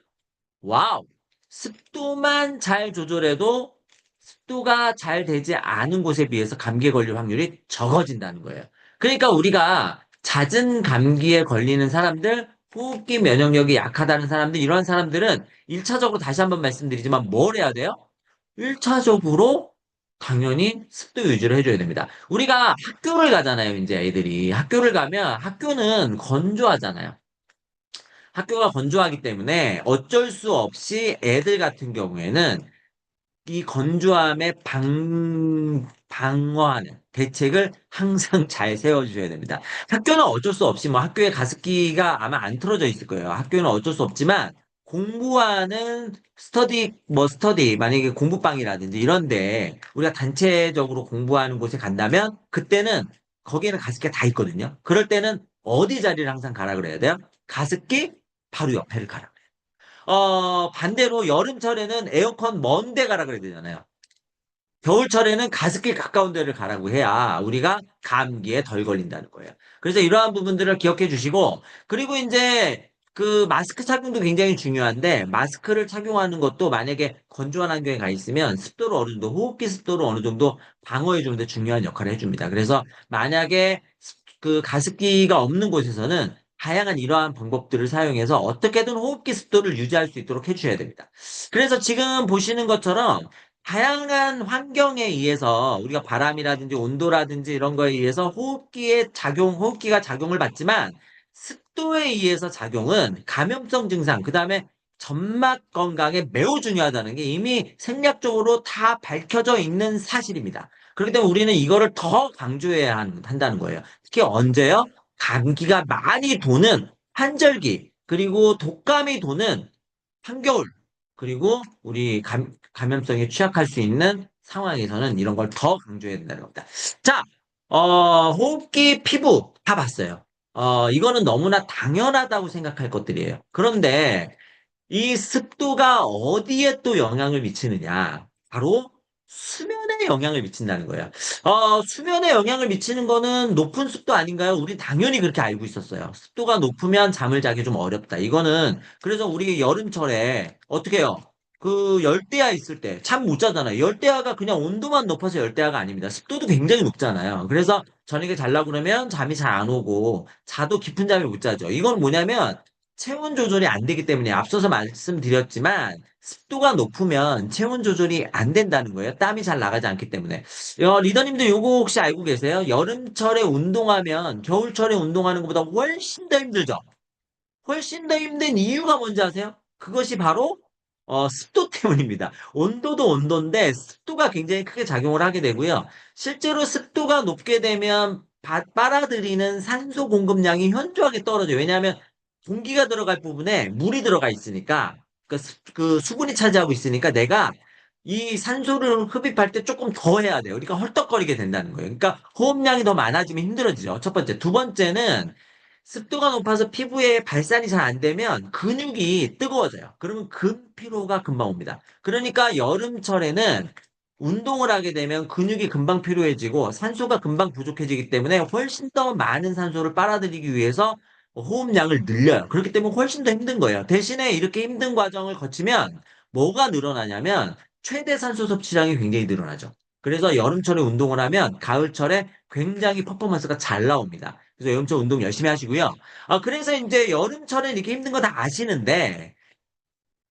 Speaker 1: 와우! 습도만 잘 조절해도 습도가 잘 되지 않은 곳에 비해서 감기에 걸릴 확률이 적어진다는 거예요. 그러니까 우리가 잦은 감기에 걸리는 사람들, 호흡기 면역력이 약하다는 사람들, 이런 사람들은 1차적으로 다시 한번 말씀드리지만 뭘 해야 돼요? 1차적으로 당연히 습도 유지를 해줘야 됩니다. 우리가 학교를 가잖아요, 이제 애들이. 학교를 가면 학교는 건조하잖아요. 학교가 건조하기 때문에 어쩔 수 없이 애들 같은 경우에는 이 건조함에 방어하는 대책을 항상 잘 세워주셔야 됩니다. 학교는 어쩔 수 없이 뭐 학교에 가습기가 아마 안 틀어져 있을 거예요. 학교는 어쩔 수 없지만 공부하는 스터디, 만약에 공부방이라든지 이런데 우리가 단체적으로 공부하는 곳에 간다면 그때는 거기에는 가습기가 다 있거든요. 그럴 때는 어디 자리를 항상 가라 그래야 돼요? 가습기 바로 옆에를 가라. 반대로 여름철에는 에어컨 먼 데 가라 그래야 되잖아요. 겨울철에는 가습기 가까운 데를 가라고 해야 우리가 감기에 덜 걸린다는 거예요. 그래서 이러한 부분들을 기억해 주시고, 그리고 이제 그 마스크 착용도 굉장히 중요한데, 마스크를 착용하는 것도 만약에 건조한 환경에 가 있으면 습도를 어느 정도, 호흡기 습도를 어느 정도 방어해 주는데 중요한 역할을 해줍니다. 그래서 만약에 그 가습기가 없는 곳에서는 다양한 이러한 방법들을 사용해서 어떻게든 호흡기 습도를 유지할 수 있도록 해주셔야 됩니다. 그래서 지금 보시는 것처럼 다양한 환경에 의해서 우리가 바람이라든지 온도라든지 이런 거에 의해서 호흡기가 작용을 받지만 습도에 의해서 작용은 감염성 증상, 그 다음에 점막 건강에 매우 중요하다는 게 이미 생략적으로 다 밝혀져 있는 사실입니다. 그렇기 때문에 우리는 이거를 더 강조해야 한다는 거예요. 특히 언제요? 감기가 많이 도는 환절기, 그리고 독감이 도는 한겨울, 그리고 우리 감염성에 취약할 수 있는 상황에서는 이런 걸 더 강조해야 된다는 겁니다. 자, 호흡기, 피부 다 봤어요. 이거는 너무나 당연하다고 생각할 것들이에요. 그런데 이 습도가 어디에 또 영향을 미치느냐? 바로 수면에 영향을 미친다는 거예요. 수면에 영향을 미치는 거는 높은 습도 아닌가요? 우리 당연히 그렇게 알고 있었어요. 습도가 높으면 잠을 자기 좀 어렵다. 이거는 그래서 우리 여름철에 어떻게 해요? 그 열대야 있을 때 잠 못 자잖아요. 열대야가 그냥 온도만 높아서 열대야가 아닙니다. 습도도 굉장히 높잖아요. 그래서 저녁에 자려고 그러면 잠이 잘 안 오고 자도 깊은 잠을 못 자죠. 이건 뭐냐면 체온 조절이 안 되기 때문에 앞서서 말씀드렸지만 습도가 높으면 체온 조절이 안 된다는 거예요. 땀이 잘 나가지 않기 때문에. 리더님도 요거 혹시 알고 계세요? 여름철에 운동하면 겨울철에 운동하는 것보다 훨씬 더 힘들죠? 훨씬 더 힘든 이유가 뭔지 아세요? 그것이 바로 습도 때문입니다. 온도도 온도인데 습도가 굉장히 크게 작용을 하게 되고요. 실제로 습도가 높게 되면 빨아들이는 산소 공급량이 현저하게 떨어져요. 왜냐하면 공기가 들어갈 부분에 물이 들어가 있으니까 그 수분이 차지하고 있으니까 내가 이 산소를 흡입할 때 조금 더 해야 돼요. 그러니까 헐떡거리게 된다는 거예요. 그러니까 호흡량이 더 많아지면 힘들어지죠. 첫 번째. 두 번째는 습도가 높아서 피부에 발산이 잘 안 되면 근육이 뜨거워져요. 그러면 근피로가 금방 옵니다. 그러니까 여름철에는 운동을 하게 되면 근육이 금방 필요해지고 산소가 금방 부족해지기 때문에 훨씬 더 많은 산소를 빨아들이기 위해서 호흡량을 늘려요. 그렇기 때문에 훨씬 더 힘든 거예요. 대신에 이렇게 힘든 과정을 거치면 뭐가 늘어나냐면 최대 산소 섭취량이 굉장히 늘어나죠. 그래서 여름철에 운동을 하면 가을철에 굉장히 퍼포먼스가 잘 나옵니다. 그래서 여름철 운동 열심히 하시고요. 그래서 이제 여름철에 이렇게 힘든 거 다 아시는데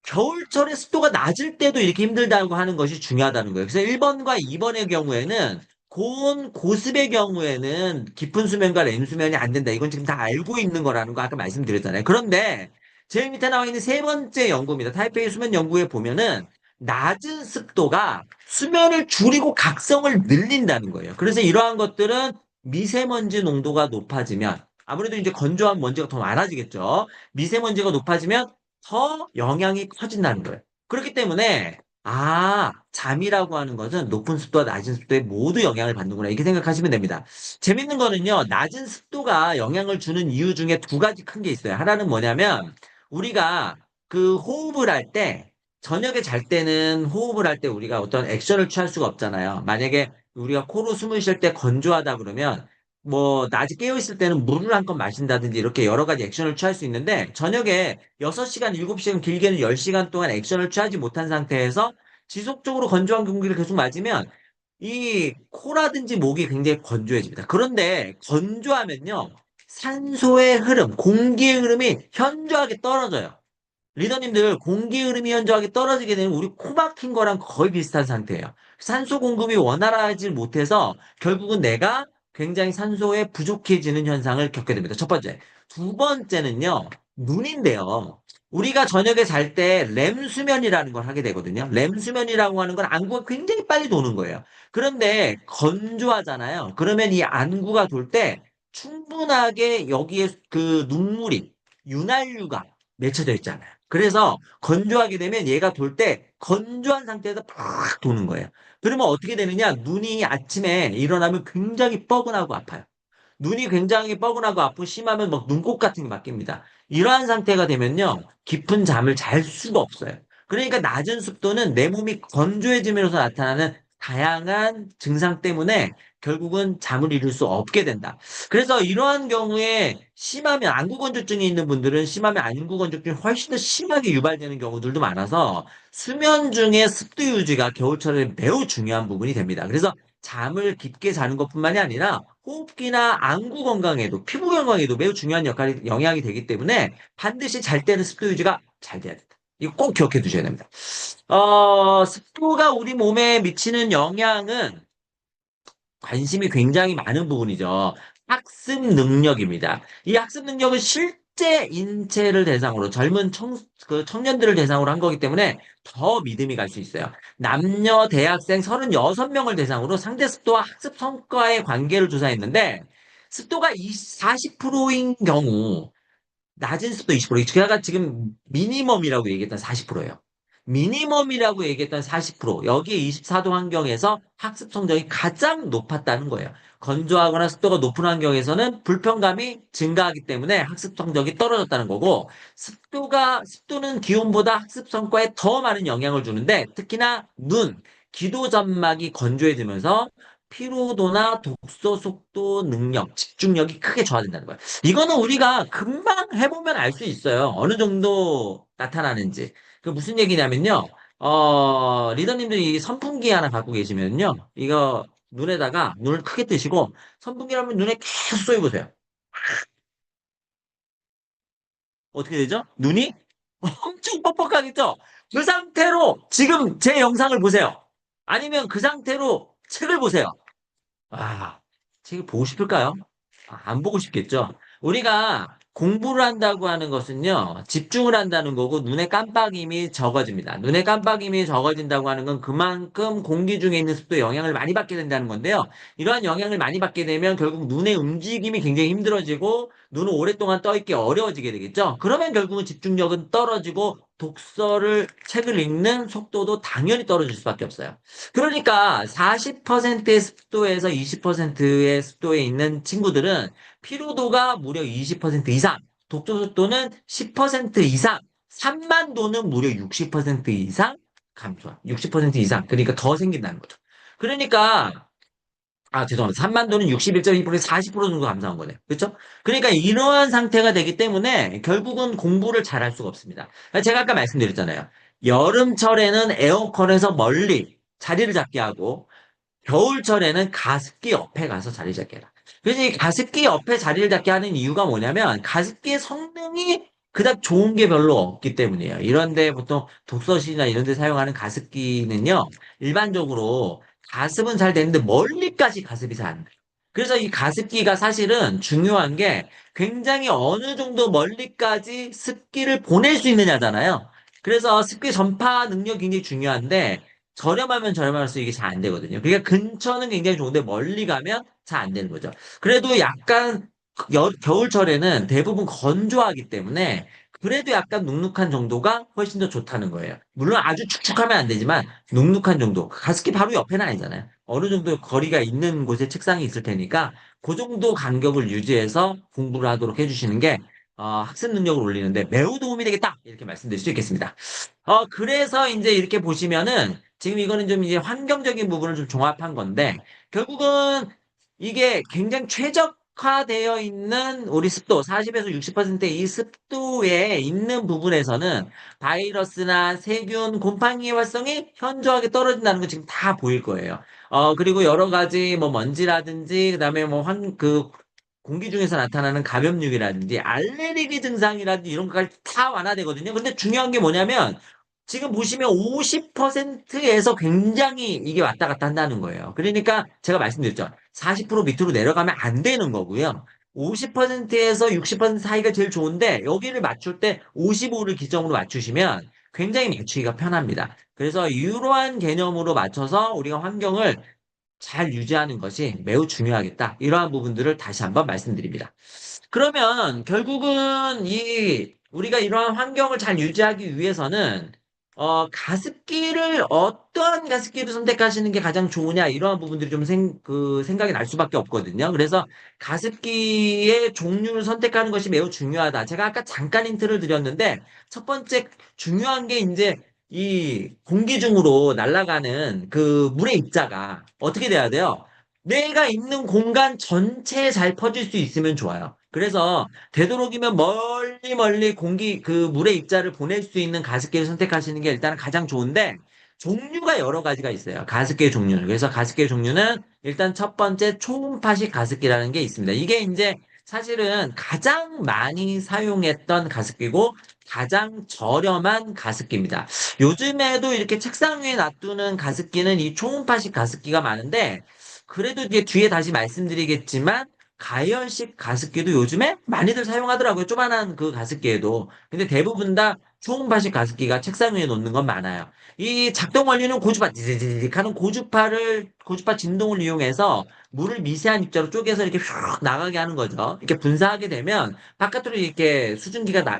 Speaker 1: 겨울철에 습도가 낮을 때도 이렇게 힘들다고 하는 것이 중요하다는 거예요. 그래서 1번과 2번의 경우에는 고온 고습의 경우에는 깊은 수면과 렘 수면이 안 된다. 이건 지금 다 알고 있는 거라는 거 아까 말씀드렸잖아요. 그런데 제일 밑에 나와 있는 세 번째 연구입니다. 타이페이 수면 연구에 보면은 낮은 습도가 수면을 줄이고 각성을 늘린다는 거예요. 그래서 이러한 것들은 미세먼지 농도가 높아지면 아무래도 이제 건조한 먼지가 더 많아지겠죠. 미세먼지가 높아지면 더 영향이 커진다는 거예요. 그렇기 때문에, 잠이라고 하는 것은 높은 습도와 낮은 습도에 모두 영향을 받는구나. 이렇게 생각하시면 됩니다. 재밌는 거는요, 낮은 습도가 영향을 주는 이유 중에 두 가지 큰 게 있어요. 하나는 뭐냐면, 우리가 그 호흡을 할 때, 저녁에 잘 때는 호흡을 할 때 우리가 어떤 액션을 취할 수가 없잖아요. 만약에 우리가 코로 숨을 쉴 때 건조하다 그러면, 뭐, 낮에 깨어있을 때는 물을 한 컵 마신다든지 이렇게 여러 가지 액션을 취할 수 있는데, 저녁에 6시간, 7시간, 길게는 10시간 동안 액션을 취하지 못한 상태에서 지속적으로 건조한 공기를 계속 맞으면 이 코라든지 목이 굉장히 건조해집니다. 그런데 건조하면요, 산소의 흐름, 공기의 흐름이 현저하게 떨어져요. 리더님들 공기 흐름이 현저하게 떨어지게 되면 우리 코 막힌 거랑 거의 비슷한 상태예요. 산소 공급이 원활하지 못해서 결국은 내가 굉장히 산소에 부족해지는 현상을 겪게 됩니다. 첫 번째. 두 번째는요, 눈인데요. 우리가 저녁에 잘 때 렘 수면이라는 걸 하게 되거든요. 렘 수면이라고 하는 건 안구가 굉장히 빨리 도는 거예요. 그런데 건조하잖아요. 그러면 이 안구가 돌 때 충분하게 여기에 그 눈물이, 윤활유가 맺혀져 있잖아요. 그래서 건조하게 되면 얘가 돌 때 건조한 상태에서 팍 도는 거예요. 그러면 어떻게 되느냐? 눈이 아침에 일어나면 굉장히 뻐근하고 아파요. 눈이 굉장히 뻐근하고 아프고 심하면 막 눈곱 같은 게 바뀝니다. 이러한 상태가 되면요, 깊은 잠을 잘 수가 없어요. 그러니까 낮은 습도는 내 몸이 건조해지면서 나타나는 다양한 증상 때문에 결국은 잠을 이룰 수 없게 된다. 그래서 이러한 경우에 심하면 안구건조증이 있는 분들은 심하면 안구건조증이 훨씬 더 심하게 유발되는 경우들도 많아서 수면 중에 습도 유지가 겨울철에 매우 중요한 부분이 됩니다. 그래서 잠을 깊게 자는 것뿐만이 아니라 호흡기나 안구 건강에도 피부 건강에도 매우 중요한 역할이 영향이 되기 때문에 반드시 잘 때는 습도 유지가 잘 돼야 된다. 이거 꼭 기억해 두셔야 됩니다. 습도가 우리 몸에 미치는 영향은 관심이 굉장히 많은 부분이죠. 학습 능력입니다. 이 학습 능력은 실제 인체를 대상으로 젊은 그 청년들을 대상으로 한 거기 때문에 더 믿음이 갈 수 있어요. 남녀 대학생 36명을 대상으로 상대 습도와 학습 성과의 관계를 조사했는데 습도가 40%인 경우 낮은 습도 20%. 제가 지금 미니멈이라고 얘기했던 40%예요. 미니멈이라고 얘기했던 40%. 여기에 24도 환경에서 학습 성적이 가장 높았다는 거예요. 건조하거나 습도가 높은 환경에서는 불편감이 증가하기 때문에 학습 성적이 떨어졌다는 거고, 습도는 기온보다 학습 성과에 더 많은 영향을 주는데, 특히나 눈, 기도 점막이 건조해지면서 피로도나 독서 속도 능력, 집중력이 크게 저하된다는 거예요. 이거는 우리가 금방 해보면 알 수 있어요. 어느 정도 나타나는지. 그 무슨 얘기냐면요. 리더님들이 선풍기 하나 갖고 계시면요. 이거 눈에다가 눈을 크게 뜨시고 선풍기를 한번 눈에 계속 쏘여보세요. 어떻게 되죠? 눈이 엄청 뻑뻑하겠죠? 그 상태로 지금 제 영상을 보세요. 아니면 그 상태로 책을 보세요. 책을 보고 싶을까요? 안 보고 싶겠죠. 우리가 공부를 한다고 하는 것은요, 집중을 한다는 거고, 눈의 깜빡임이 적어집니다. 눈의 깜빡임이 적어진다고 하는 건 그만큼 공기 중에 있는 습도에 영향을 많이 받게 된다는 건데요. 이러한 영향을 많이 받게 되면 결국 눈의 움직임이 굉장히 힘들어지고, 눈은 오랫동안 떠있기 어려워지게 되겠죠. 그러면 결국은 집중력은 떨어지고, 책을 읽는 속도도 당연히 떨어질 수밖에 없어요. 그러니까 40%의 습도에서 20%의 습도에 있는 친구들은 피로도가 무려 20% 이상, 독도 속도는 10% 이상, 산만도는 무려 60% 이상 감소한 60% 이상. 그러니까 더 생긴다는 거죠. 그러니까 죄송합니다. 3만 도는 61.2%에서 40% 정도 감소한 거네요. 그렇죠? 그러니까 이러한 상태가 되기 때문에 결국은 공부를 잘 할 수가 없습니다. 제가 아까 말씀드렸잖아요. 여름철에는 에어컨에서 멀리 자리를 잡게 하고 겨울철에는 가습기 옆에 가서 자리 잡게 해라. 그래서 이 가습기 옆에 자리를 잡게 하는 이유가 뭐냐면 가습기의 성능이 그닥 좋은 게 별로 없기 때문이에요. 이런데 보통 독서실이나 이런 데 사용하는 가습기는요, 일반적으로 가습은 잘 되는데 멀리까지 가습이 잘 안 돼요. 그래서 이 가습기가 사실은 중요한 게 굉장히 어느 정도 멀리까지 습기를 보낼 수 있느냐잖아요. 그래서 습기 전파 능력이 굉장히 중요한데 저렴하면 저렴할수록 이게 잘 안 되거든요. 그러니까 근처는 굉장히 좋은데 멀리 가면 잘 안 되는 거죠. 그래도 약간 겨울철에는 대부분 건조하기 때문에 그래도 약간 눅눅한 정도가 훨씬 더 좋다는 거예요. 물론 아주 축축하면 안 되지만 눅눅한 정도. 가습기 바로 옆에는 아니잖아요. 어느 정도 거리가 있는 곳에 책상이 있을 테니까 그 정도 간격을 유지해서 공부를 하도록 해주시는 게 학습 능력을 올리는데 매우 도움이 되겠다. 이렇게 말씀드릴 수 있겠습니다. 그래서 이제 이렇게 보시면은 지금 이거는 좀 이제 환경적인 부분을 좀 종합한 건데 결국은 이게 굉장히 최적화되어 있는 우리 습도 40에서 60%의 이 습도에 있는 부분에서는 바이러스나 세균, 곰팡이의 활성이 현저하게 떨어진다는 거 지금 다 보일 거예요. 그리고 여러 가지 뭐 먼지라든지 그다음에 뭐 공기 중에서 나타나는 감염육이라든지 알레르기 증상이라든지 이런 것까지 다 완화되거든요. 근데 중요한 게 뭐냐면 지금 보시면 50%에서 굉장히 이게 왔다 갔다 한다는 거예요. 그러니까 제가 말씀드렸죠. 40% 밑으로 내려가면 안 되는 거고요. 50%에서 60% 사이가 제일 좋은데 여기를 맞출 때 55를 기점으로 맞추시면 굉장히 맞추기가 편합니다. 그래서 이러한 개념으로 맞춰서 우리가 환경을 잘 유지하는 것이 매우 중요하겠다. 이러한 부분들을 다시 한번 말씀드립니다. 그러면 결국은 우리가 이러한 환경을 잘 유지하기 위해서는 가습기를 어떠한 가습기를 선택하시는 게 가장 좋으냐 이러한 부분들이 좀 생각이 날 수밖에 없거든요. 그래서 가습기의 종류를 선택하는 것이 매우 중요하다. 제가 아까 잠깐 힌트를 드렸는데 첫 번째 중요한 게 이제 이 공기 중으로 날아가는 그 물의 입자가 어떻게 돼야 돼요? 내가 있는 공간 전체에 잘 퍼질 수 있으면 좋아요. 그래서 되도록이면 멀리 멀리 그 물의 입자를 보낼 수 있는 가습기를 선택하시는 게 일단 가장 좋은데 종류가 여러 가지가 있어요. 가습기의 종류는. 그래서 가습기의 종류는 일단 첫 번째 초음파식 가습기라는 게 있습니다. 이게 이제 사실은 가장 많이 사용했던 가습기고 가장 저렴한 가습기입니다. 요즘에도 이렇게 책상 위에 놔두는 가습기는 이 초음파식 가습기가 많은데 그래도 이제 뒤에 다시 말씀드리겠지만 가열식 가습기도 요즘에 많이들 사용하더라고요. 조그만한 그 가습기에도. 근데 대부분 다 초음파식 가습기가 책상 위에 놓는 건 많아요. 이 작동 원리는 고주파, 지지직 하는 고주파 진동을 이용해서 물을 미세한 입자로 쪼개서 이렇게 휙 나가게 하는 거죠. 이렇게 분사하게 되면 바깥으로 이렇게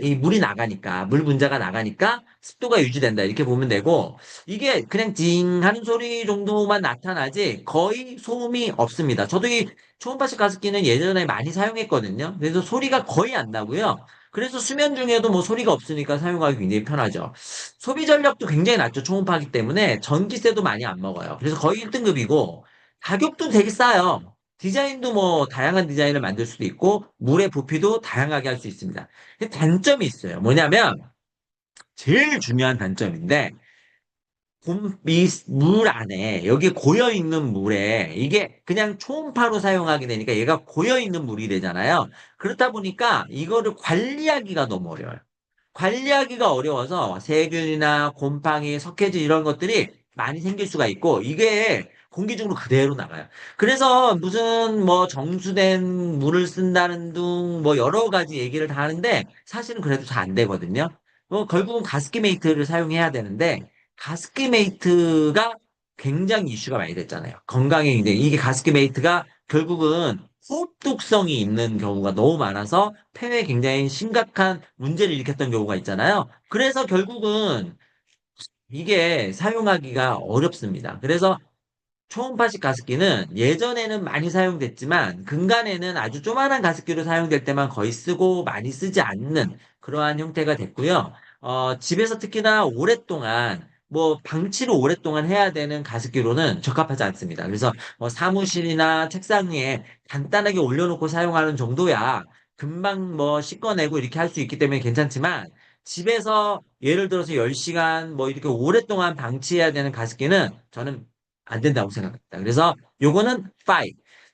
Speaker 1: 이 물이 나가니까, 물 분자가 나가니까 습도가 유지된다. 이렇게 보면 되고, 이게 그냥 징 하는 소리 정도만 나타나지 거의 소음이 없습니다. 저도 이 초음파식 가습기는 예전에 많이 사용했거든요. 그래서 소리가 거의 안 나고요. 그래서 수면 중에도 뭐 소리가 없으니까 사용하기 굉장히 편하죠. 소비 전력도 굉장히 낮죠. 초음파기 때문에 전기세도 많이 안 먹어요. 그래서 거의 1등급이고 가격도 되게 싸요. 디자인도 뭐 다양한 디자인을 만들 수도 있고 물의 부피도 다양하게 할 수 있습니다. 근데 단점이 있어요. 뭐냐면 제일 중요한 단점인데 물 안에, 여기 고여있는 물에, 이게 그냥 초음파로 사용하게 되니까 얘가 고여있는 물이 되잖아요. 그렇다 보니까 이거를 관리하기가 너무 어려워요. 관리하기가 어려워서 세균이나 곰팡이, 석회질 이런 것들이 많이 생길 수가 있고, 이게 공기 중으로 그대로 나가요. 그래서 무슨 뭐 정수된 물을 쓴다는 둥, 뭐 여러 가지 얘기를 다 하는데, 사실은 그래도 잘 안 되거든요. 결국은 가습기 메이트를 사용해야 되는데, 가습기 메이트가 굉장히 이슈가 많이 됐잖아요. 건강에 굉장히. 이게 가습기 메이트가 결국은 호흡독성이 있는 경우가 너무 많아서 폐에 굉장히 심각한 문제를 일으켰던 경우가 있잖아요. 그래서 결국은 이게 사용하기가 어렵습니다. 그래서 초음파식 가습기는 예전에는 많이 사용됐지만 근간에는 아주 조그만한 가습기로 사용될 때만 거의 쓰고 많이 쓰지 않는 그러한 형태가 됐고요. 집에서 특히나 오랫동안 뭐 방치를 오랫동안 해야 되는 가습기로는 적합하지 않습니다. 그래서 뭐 사무실이나 책상 위에 간단하게 올려놓고 사용하는 정도야 금방 뭐 씻어내고 이렇게 할 수 있기 때문에 괜찮지만 집에서 예를 들어서 10시간 뭐 이렇게 오랫동안 방치해야 되는 가습기는 저는 안 된다고 생각합니다. 그래서 요거는 5.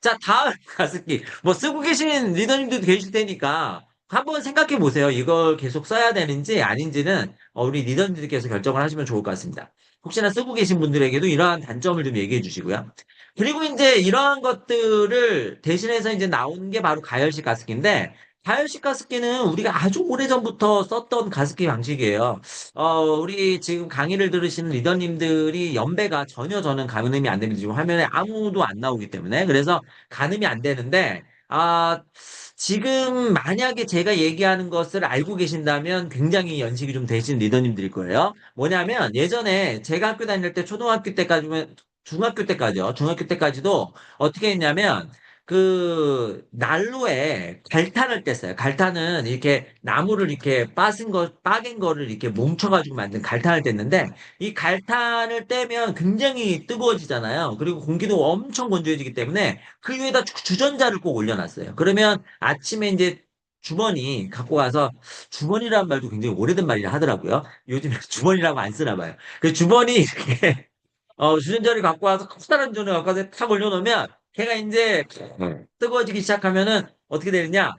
Speaker 1: 자, 다음 가습기. 뭐 쓰고 계신 리더님들도 계실 테니까 한번 생각해 보세요. 이걸 계속 써야 되는지 아닌지는 우리 리더님들께서 결정을 하시면 좋을 것 같습니다. 혹시나 쓰고 계신 분들에게도 이러한 단점을 좀 얘기해 주시고요. 그리고 이제 이러한 것들을 대신해서 이제 나온 게 바로 가열식 가습기인데, 가열식 가습기는 우리가 아주 오래전부터 썼던 가습기 방식이에요. 우리 지금 강의를 들으시는 리더님들이 연배가 전혀 저는 가늠이 안 됩니다. 지금 화면에 아무도 안 나오기 때문에. 그래서 가늠이 안 되는데, 지금 만약에 제가 얘기하는 것을 알고 계신다면 굉장히 연식이 좀 되신 리더님들일 거예요. 뭐냐면 예전에 제가 학교 다닐 때 초등학교 때까지면 중학교 때까지요. 중학교 때까지도 어떻게 했냐면 그 난로에 갈탄을 뗐어요. 갈탄은 이렇게 나무를 이렇게 빠진 거를 이렇게 뭉쳐가지고 만든 갈탄을 뗐는데 이 갈탄을 떼면 굉장히 뜨거워지잖아요. 그리고 공기도 엄청 건조해지기 때문에 그 위에다 주전자를 꼭 올려놨어요. 그러면 아침에 이제 주머니 갖고 가서 주머니라는 말도 굉장히 오래된 말이라 하더라고요. 요즘에 주머니라고 안 쓰나 봐요. 그 주머니 이렇게 주전자를 갖고 와서 커다란 주전을 갖고 와서 탁 올려놓으면 걔가 이제 뜨거워지기 시작하면은 어떻게 되느냐?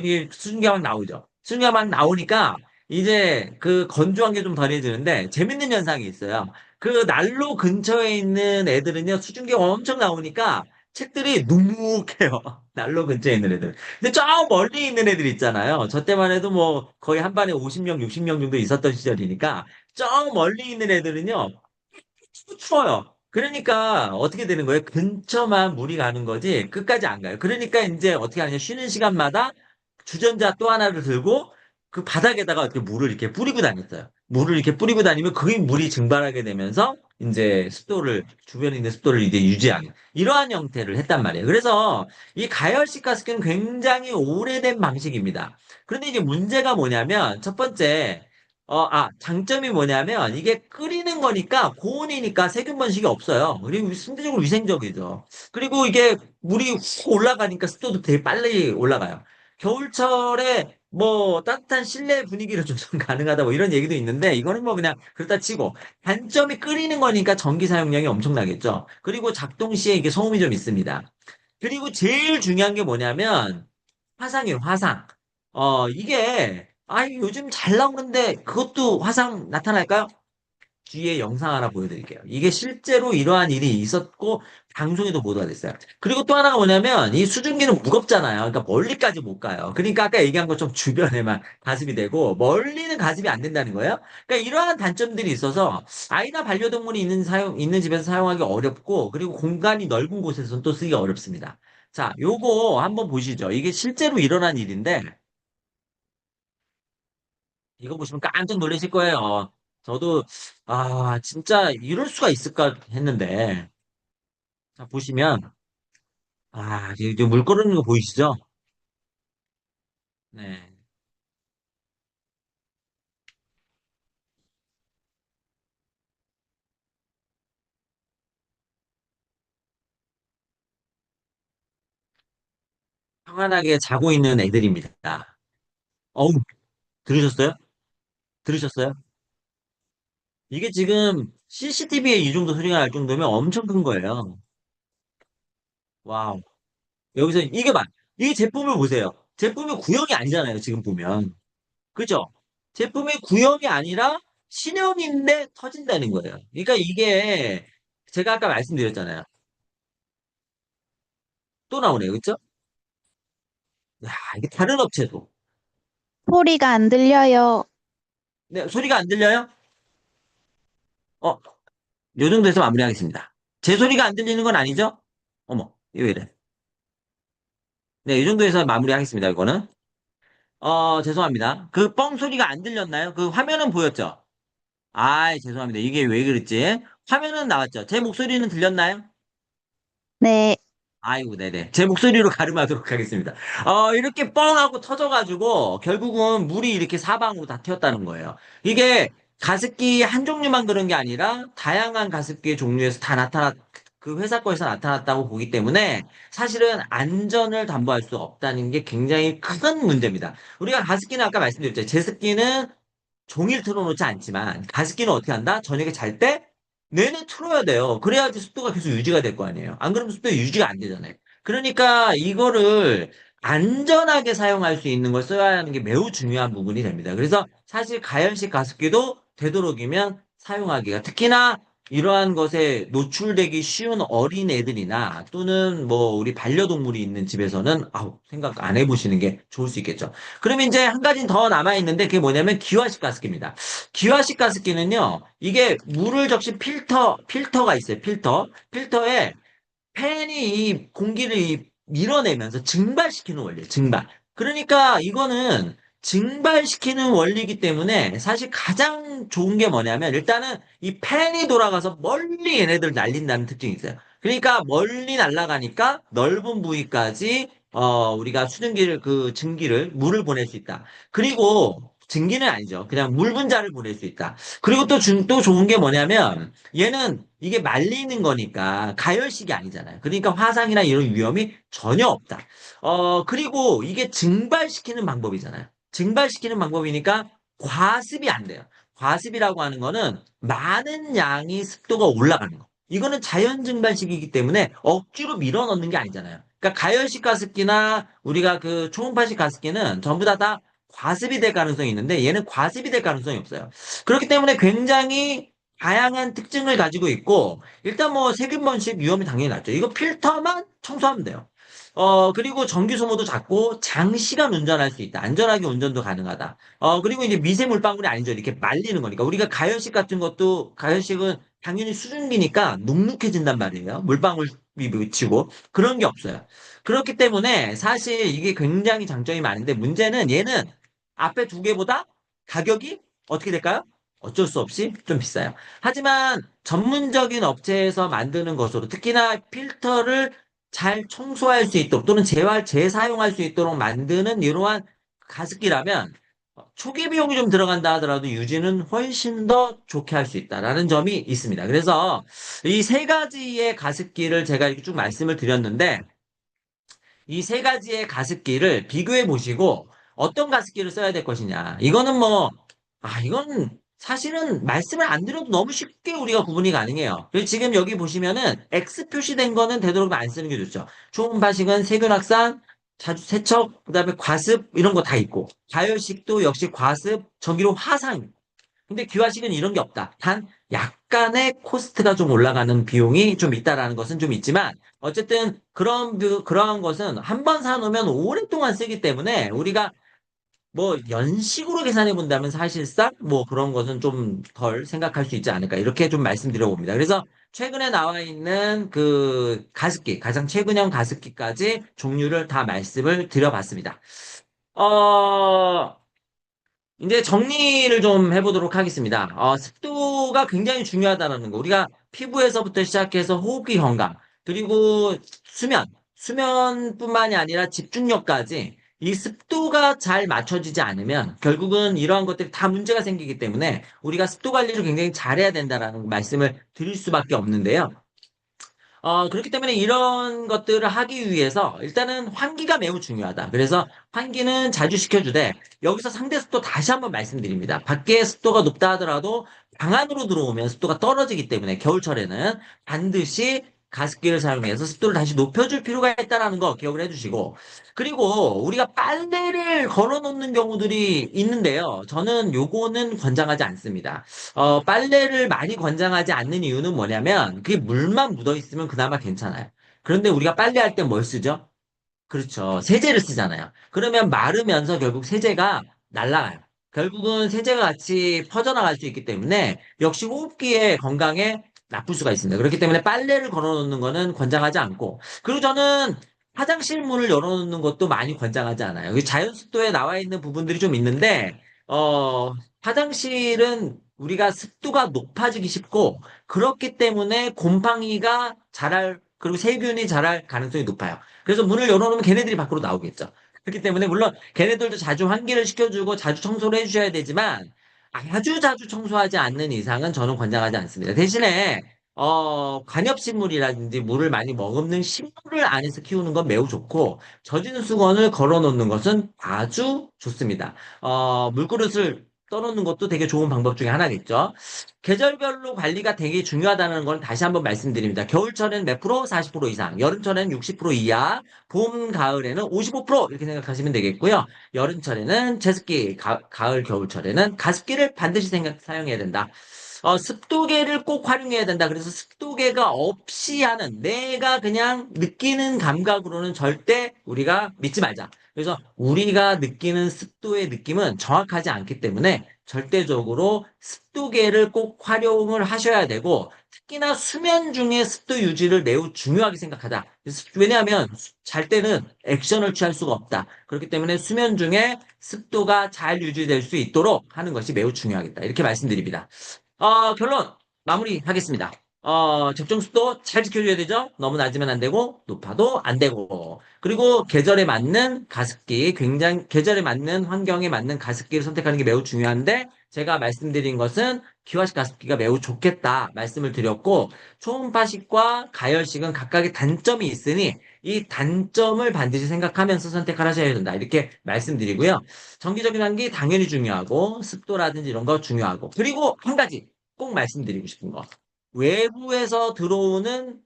Speaker 1: 이 수증기가 막 나오죠. 수증기가 막 나오니까 이제 그 건조한 게 좀 덜해지는데 재밌는 현상이 있어요. 그 난로 근처에 있는 애들은요, 수증기가 엄청 나오니까 책들이 눅눅해요. 난로 근처에 있는 애들. 근데 저 멀리 있는 애들 있잖아요. 저 때만 해도 뭐 거의 한 반에 50명, 60명 정도 있었던 시절이니까 저 멀리 있는 애들은요, 추워요. 그러니까 어떻게 되는 거예요? 근처만 물이 가는 거지 끝까지 안 가요. 그러니까 이제 어떻게 하냐 쉬는 시간마다 주전자 또 하나를 들고 그 바닥에다가 이렇게 물을 이렇게 뿌리고 다녔어요. 물을 이렇게 뿌리고 다니면 그 물이 증발하게 되면서 이제 습도를 주변에 있는 습도를 이제 유지하는 이러한 형태를 했단 말이에요. 그래서 이 가열식 가스기는 굉장히 오래된 방식입니다. 그런데 이제 문제가 뭐냐면 첫 번째 장점이 뭐냐면 이게 끓이는 거니까 고온이니까 세균 번식이 없어요. 그리고 상대적으로 위생적이죠. 그리고 이게 물이 훅 올라가니까 습도도 되게 빨리 올라가요. 겨울철에 뭐 따뜻한 실내 분위기를 조성 가능하다 뭐 이런 얘기도 있는데 이거는 뭐 그냥 그렇다 치고 단점이 끓이는 거니까 전기 사용량이 엄청나겠죠. 그리고 작동 시에 이게 소음이 좀 있습니다. 그리고 제일 중요한 게 뭐냐면 화상이에요, 화상. 이게, 요즘 잘 나오는데 그것도 화상 나타날까요? 뒤에 영상 하나 보여드릴게요. 이게 실제로 이러한 일이 있었고, 방송에도 보도가 됐어요. 그리고 또 하나가 뭐냐면, 이 수증기는 무겁잖아요. 그러니까 멀리까지 못 가요. 그러니까 아까 얘기한 것좀 주변에만 가습이 되고, 멀리는 가습이 안 된다는 거예요. 그러니까 이러한 단점들이 있어서, 아이나 반려동물이 있는 집에서 사용하기 어렵고, 그리고 공간이 넓은 곳에서는 또 쓰기 어렵습니다. 자, 요거 한번 보시죠. 이게 실제로 일어난 일인데, 이거 보시면 깜짝 놀라실 거예요. 저도, 진짜 이럴 수가 있을까 했는데, 자, 보시면, 이제 물 끓는 거 보이시죠? 네. 평안하게 자고 있는 애들입니다. 어우, 들으셨어요? 들으셨어요? 이게 지금 CCTV에 이 정도 소리가 날 정도면 엄청 큰 거예요. 와우. 여기서 이게 이게 제품을 보세요. 제품이 구형이 아니잖아요, 지금 보면. 그죠? 제품이 구형이 아니라 신형인데 터진다는 거예요. 그러니까 이게 제가 아까 말씀드렸잖아요. 또 나오네요. 그죠? 야, 이게 다른 업체도.
Speaker 2: 소리가 안 들려요.
Speaker 1: 네, 소리가 안 들려요? 어, 요 정도에서 마무리하겠습니다. 제 소리가 안 들리는 건 아니죠? 어머, 이거 왜 이래? 네, 이 정도에서 마무리하겠습니다. 이거는. 죄송합니다. 그 뻥 소리가 안 들렸나요? 그 화면은 보였죠? 죄송합니다. 이게 왜 그랬지? 화면은 나왔죠? 제 목소리는 들렸나요?
Speaker 2: 네,
Speaker 1: 아이고, 네네. 제 목소리로 가름하도록 하겠습니다. 이렇게 뻥 하고 터져가지고, 결국은 물이 이렇게 사방으로 다 튀었다는 거예요. 이게 가습기 한 종류만 그런 게 아니라 다양한 가습기의 종류에서 다 그 회사 거에서 나타났다고 보기 때문에 사실은 안전을 담보할 수 없다는 게 굉장히 큰 문제입니다. 우리가 가습기는 아까 말씀드렸죠. 제습기는 종일 틀어놓지 않지만 가습기는 어떻게 한다? 저녁에 잘 때 내내 틀어야 돼요. 그래야지 습도가 계속 유지가 될 거 아니에요. 안 그러면 습도 유지가 안 되잖아요. 그러니까 이거를 안전하게 사용할 수 있는 걸 써야 하는 게 매우 중요한 부분이 됩니다. 그래서 사실 가연식 가습기도 되도록이면 사용하기가 특히나 이러한 것에 노출되기 쉬운 어린 애들이나 또는 뭐 우리 반려동물이 있는 집에서는 아우 생각 안 해보시는 게 좋을 수 있겠죠. 그러면 이제 한 가지 더 남아있는데 그게 뭐냐면 기화식 가습기입니다. 기화식 가습기는요, 이게 물을 적신 필터가 있어요. 필터에 팬이 이 공기를 밀어내면서 증발시키는 원리예요. 증발. 그러니까 이거는 증발시키는 원리이기 때문에 사실 가장 좋은 게 뭐냐면 일단은 이 팬이 돌아가서 멀리 얘네들 날린다는 특징이 있어요. 그러니까 멀리 날아가니까 넓은 부위까지 우리가 수증기를 그 증기를 물을 보낼 수 있다. 그리고 증기는 아니죠. 그냥 물 분자를 보낼 수 있다. 그리고 또 좋은 게 뭐냐면 얘는 이게 말리는 거니까 가열식이 아니잖아요. 그러니까 화상이나 이런 위험이 전혀 없다. 그리고 이게 증발시키는 방법이잖아요. 증발시키는 방법이니까 과습이 안 돼요. 과습이라고 하는 거는 많은 양의 습도가 올라가는 거. 이거는 자연 증발식이기 때문에 억지로 밀어넣는 게 아니잖아요. 그러니까 가열식 가습기나 우리가 그 초음파식 가습기는 전부 다 과습이 될 가능성이 있는데 얘는 과습이 될 가능성이 없어요. 그렇기 때문에 굉장히 다양한 특징을 가지고 있고, 일단 뭐 세균 번식 위험이 당연히 낮죠. 이거 필터만 청소하면 돼요. 그리고 전기 소모도 작고 장시간 운전할 수 있다. 안전하게 운전도 가능하다. 그리고 이제 미세 물방울이 아니죠. 이렇게 말리는 거니까. 우리가 가연식 같은 것도, 가연식은 당연히 수증기니까 눅눅해진단 말이에요. 물방울이 묻히고. 그런 게 없어요. 그렇기 때문에 사실 이게 굉장히 장점이 많은데 문제는 얘는 앞에 두 개보다 가격이 어떻게 될까요? 어쩔 수 없이 좀 비싸요. 하지만 전문적인 업체에서 만드는 것으로 특히나 필터를 잘 청소할 수 있도록 또는 재사용할 수 있도록 만드는 이러한 가습기라면 초기 비용이 좀 들어간다 하더라도 유지는 훨씬 더 좋게 할 수 있다라는 점이 있습니다. 그래서 이 세 가지의 가습기를 제가 이렇게 쭉 말씀을 드렸는데 이 세 가지의 가습기를 비교해 보시고 어떤 가습기를 써야 될 것이냐. 이거는 뭐, 이건 사실은 말씀을 안 드려도 너무 쉽게 우리가 구분이 가능해요. 그리고 지금 여기 보시면은 X 표시된 거는 되도록이면 안 쓰는 게 좋죠. 초음파식은 세균 확산, 자주 세척, 그다음에 과습 이런 거 다 있고 가열식도 역시 과습, 전기로 화상 근데 귀화식은 이런 게 없다. 단 약간의 코스트가 좀 올라가는 비용이 좀 있다라는 것은 좀 있지만 어쨌든 그러한 것은 한 번 사놓으면 오랫동안 쓰기 때문에 우리가 뭐 연식으로 계산해 본다면 사실상 뭐 그런 것은 좀 덜 생각할 수 있지 않을까 이렇게 좀 말씀드려 봅니다. 그래서 최근에 나와 있는 그 가습기, 가장 최근형 가습기까지 종류를 다 말씀을 드려봤습니다. 어, 이제 정리를 좀 해보도록 하겠습니다. 습도가 굉장히 중요하다는 거. 우리가 피부에서부터 시작해서 호흡기 건강, 그리고 수면뿐만이 아니라 집중력까지 이 습도가 잘 맞춰지지 않으면 결국은 이러한 것들이 다 문제가 생기기 때문에 우리가 습도 관리를 굉장히 잘해야 된다라는 말씀을 드릴 수밖에 없는데요. 그렇기 때문에 이런 것들을 하기 위해서 일단은 환기가 매우 중요하다. 그래서 환기는 자주 시켜주되 여기서 상대 습도 다시 한번 말씀드립니다. 밖에 습도가 높다 하더라도 방 안으로 들어오면 습도가 떨어지기 때문에 겨울철에는 반드시 가습기를 사용해서 습도를 다시 높여줄 필요가 있다는 거 기억을 해주시고 그리고 우리가 빨래를 걸어 놓는 경우들이 있는데요. 저는 요거는 권장하지 않습니다. 빨래를 많이 권장하지 않는 이유는 뭐냐면 그게 물만 묻어 있으면 그나마 괜찮아요. 그런데 우리가 빨래할 때 뭘 쓰죠? 그렇죠. 세제를 쓰잖아요. 그러면 마르면서 결국 세제가 날아가요. 결국은 세제가 같이 퍼져나갈 수 있기 때문에 역시 호흡기의 건강에 나쁠 수가 있습니다. 그렇기 때문에 빨래를 걸어놓는 거는 권장하지 않고 그리고 저는 화장실 문을 열어놓는 것도 많이 권장하지 않아요. 자연 습도에 나와 있는 부분들이 좀 있는데 화장실은 우리가 습도가 높아지기 쉽고 그렇기 때문에 곰팡이가 자랄 그리고 세균이 자랄 가능성이 높아요. 그래서 문을 열어놓으면 걔네들이 밖으로 나오겠죠. 그렇기 때문에 물론 걔네들도 자주 환기를 시켜주고 자주 청소를 해주셔야 되지만 아주 자주 청소하지 않는 이상은 저는 권장하지 않습니다. 대신에 관엽식물이라든지 물을 많이 머금는 식물을 안에서 키우는 건 매우 좋고 젖은 수건을 걸어 놓는 것은 아주 좋습니다. 물그릇을 떠놓는 것도 되게 좋은 방법 중에 하나겠죠. 계절별로 관리가 되게 중요하다는 건 다시 한번 말씀드립니다. 겨울철에는 몇 프로? 40% 이상, 여름철에는 60% 이하, 봄, 가을에는 55% 이렇게 생각하시면 되겠고요. 여름철에는 제습기, 가을, 겨울철에는 가습기를 반드시 사용해야 된다. 습도계를 꼭 활용해야 된다. 그래서 습도계가 없이 하는, 내가 그냥 느끼는 감각으로는 절대 우리가 믿지 말자. 그래서 우리가 느끼는 습도의 느낌은 정확하지 않기 때문에 절대적으로 습도계를 꼭 활용을 하셔야 되고, 특히나 수면 중에 습도 유지를 매우 중요하게 생각하자. 왜냐하면 잘 때는 액션을 취할 수가 없다. 그렇기 때문에 수면 중에 습도가 잘 유지될 수 있도록 하는 것이 매우 중요하겠다. 이렇게 말씀드립니다. 결론 마무리하겠습니다. 적정 습도 잘 지켜줘야 되죠? 너무 낮으면 안 되고, 높아도 안 되고. 그리고 계절에 맞는 가습기, 굉장히, 계절에 맞는 환경에 맞는 가습기를 선택하는 게 매우 중요한데, 제가 말씀드린 것은 기화식 가습기가 매우 좋겠다 말씀을 드렸고, 초음파식과 가열식은 각각의 단점이 있으니, 이 단점을 반드시 생각하면서 선택을 하셔야 된다. 이렇게 말씀드리고요. 정기적인 환기 당연히 중요하고, 습도라든지 이런 거 중요하고, 그리고 한 가지 꼭 말씀드리고 싶은 거. 외부에서 들어오는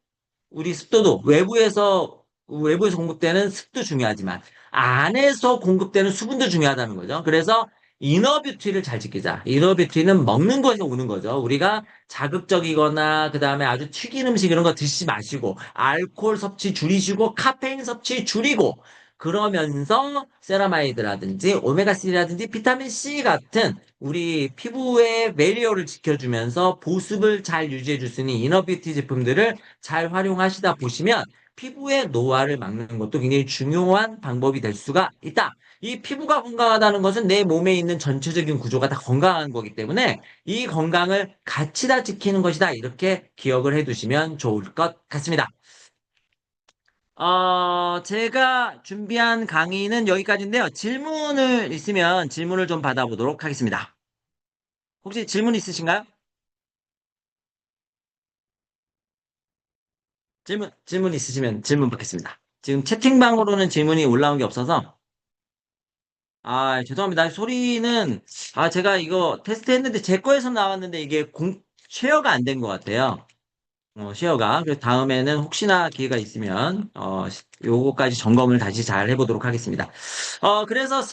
Speaker 1: 우리 습도도 외부에서 공급되는 습도 중요하지만 안에서 공급되는 수분도 중요하다는 거죠. 그래서 이너뷰티를 잘 지키자. 이너뷰티는 먹는 것에 오는 거죠. 우리가 자극적이거나 그다음에 아주 튀긴 음식 이런 거 드시지 마시고 알코올 섭취 줄이시고 카페인 섭취 줄이고 그러면서 세라마이드라든지 오메가3라든지 비타민 C 같은 우리 피부의 베리어를 지켜주면서 보습을 잘 유지해 줄 수 있는 이너뷰티 제품들을 잘 활용하시다 보시면 피부의 노화를 막는 것도 굉장히 중요한 방법이 될 수가 있다. 이 피부가 건강하다는 것은 내 몸에 있는 전체적인 구조가 다 건강한 거기 때문에 이 건강을 같이 다 지키는 것이다. 이렇게 기억을 해두시면 좋을 것 같습니다. 제가 준비한 강의는 여기까지인데요. 질문을 있으면 질문을 좀 받아보도록 하겠습니다. 혹시 질문 있으신가요? 질문 있으시면 질문 받겠습니다. 지금 채팅방으로는 질문이 올라온 게 없어서, 죄송합니다. 소리는, 제가 이거 테스트 했는데 제 거에서 나왔는데 이게 쉐어가 안 된 것 같아요. 쉐어가. 그래서 다음에는 혹시나 기회가 있으면, 요거까지 점검을 다시 잘 해보도록 하겠습니다. 그래서,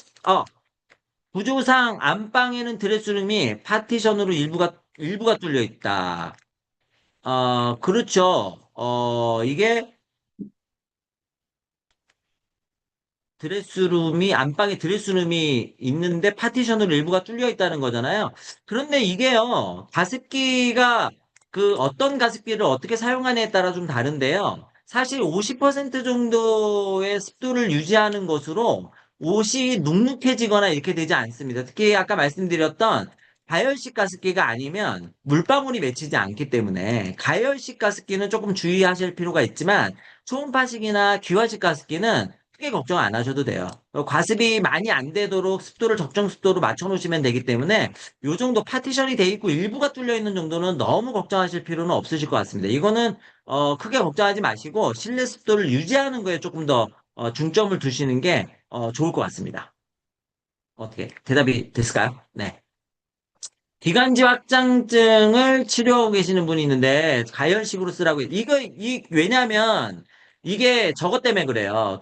Speaker 1: 구조상 안방에는 드레스룸이 파티션으로 일부가 뚫려 있다. 그렇죠. 이게 안방에 드레스룸이 있는데 파티션으로 일부가 뚫려 있다는 거잖아요. 그런데 이게요, 가습기가 어떤 가습기를 어떻게 사용하냐에 따라 좀 다른데요. 사실 50% 정도의 습도를 유지하는 것으로 옷이 눅눅해지거나 이렇게 되지 않습니다. 특히 아까 말씀드렸던 가열식 가습기가 아니면 물방울이 맺히지 않기 때문에 가열식 가습기는 조금 주의하실 필요가 있지만 초음파식이나 기화식 가습기는 크게 걱정 안 하셔도 돼요. 과습이 많이 안 되도록 습도를 적정 습도로 맞춰 놓으시면 되기 때문에 요 정도 파티션이 돼 있고 일부가 뚫려 있는 정도는 너무 걱정하실 필요는 없으실 것 같습니다. 이거는 크게 걱정하지 마시고 실내 습도를 유지하는 거에 조금 더 중점을 두시는 게 좋을 것 같습니다. 어떻게 대답이 됐을까요? 네. 기관지 확장증을 치료하고 계시는 분이 있는데 가열식으로 쓰라고 왜냐면 이게 저것 때문에 그래요.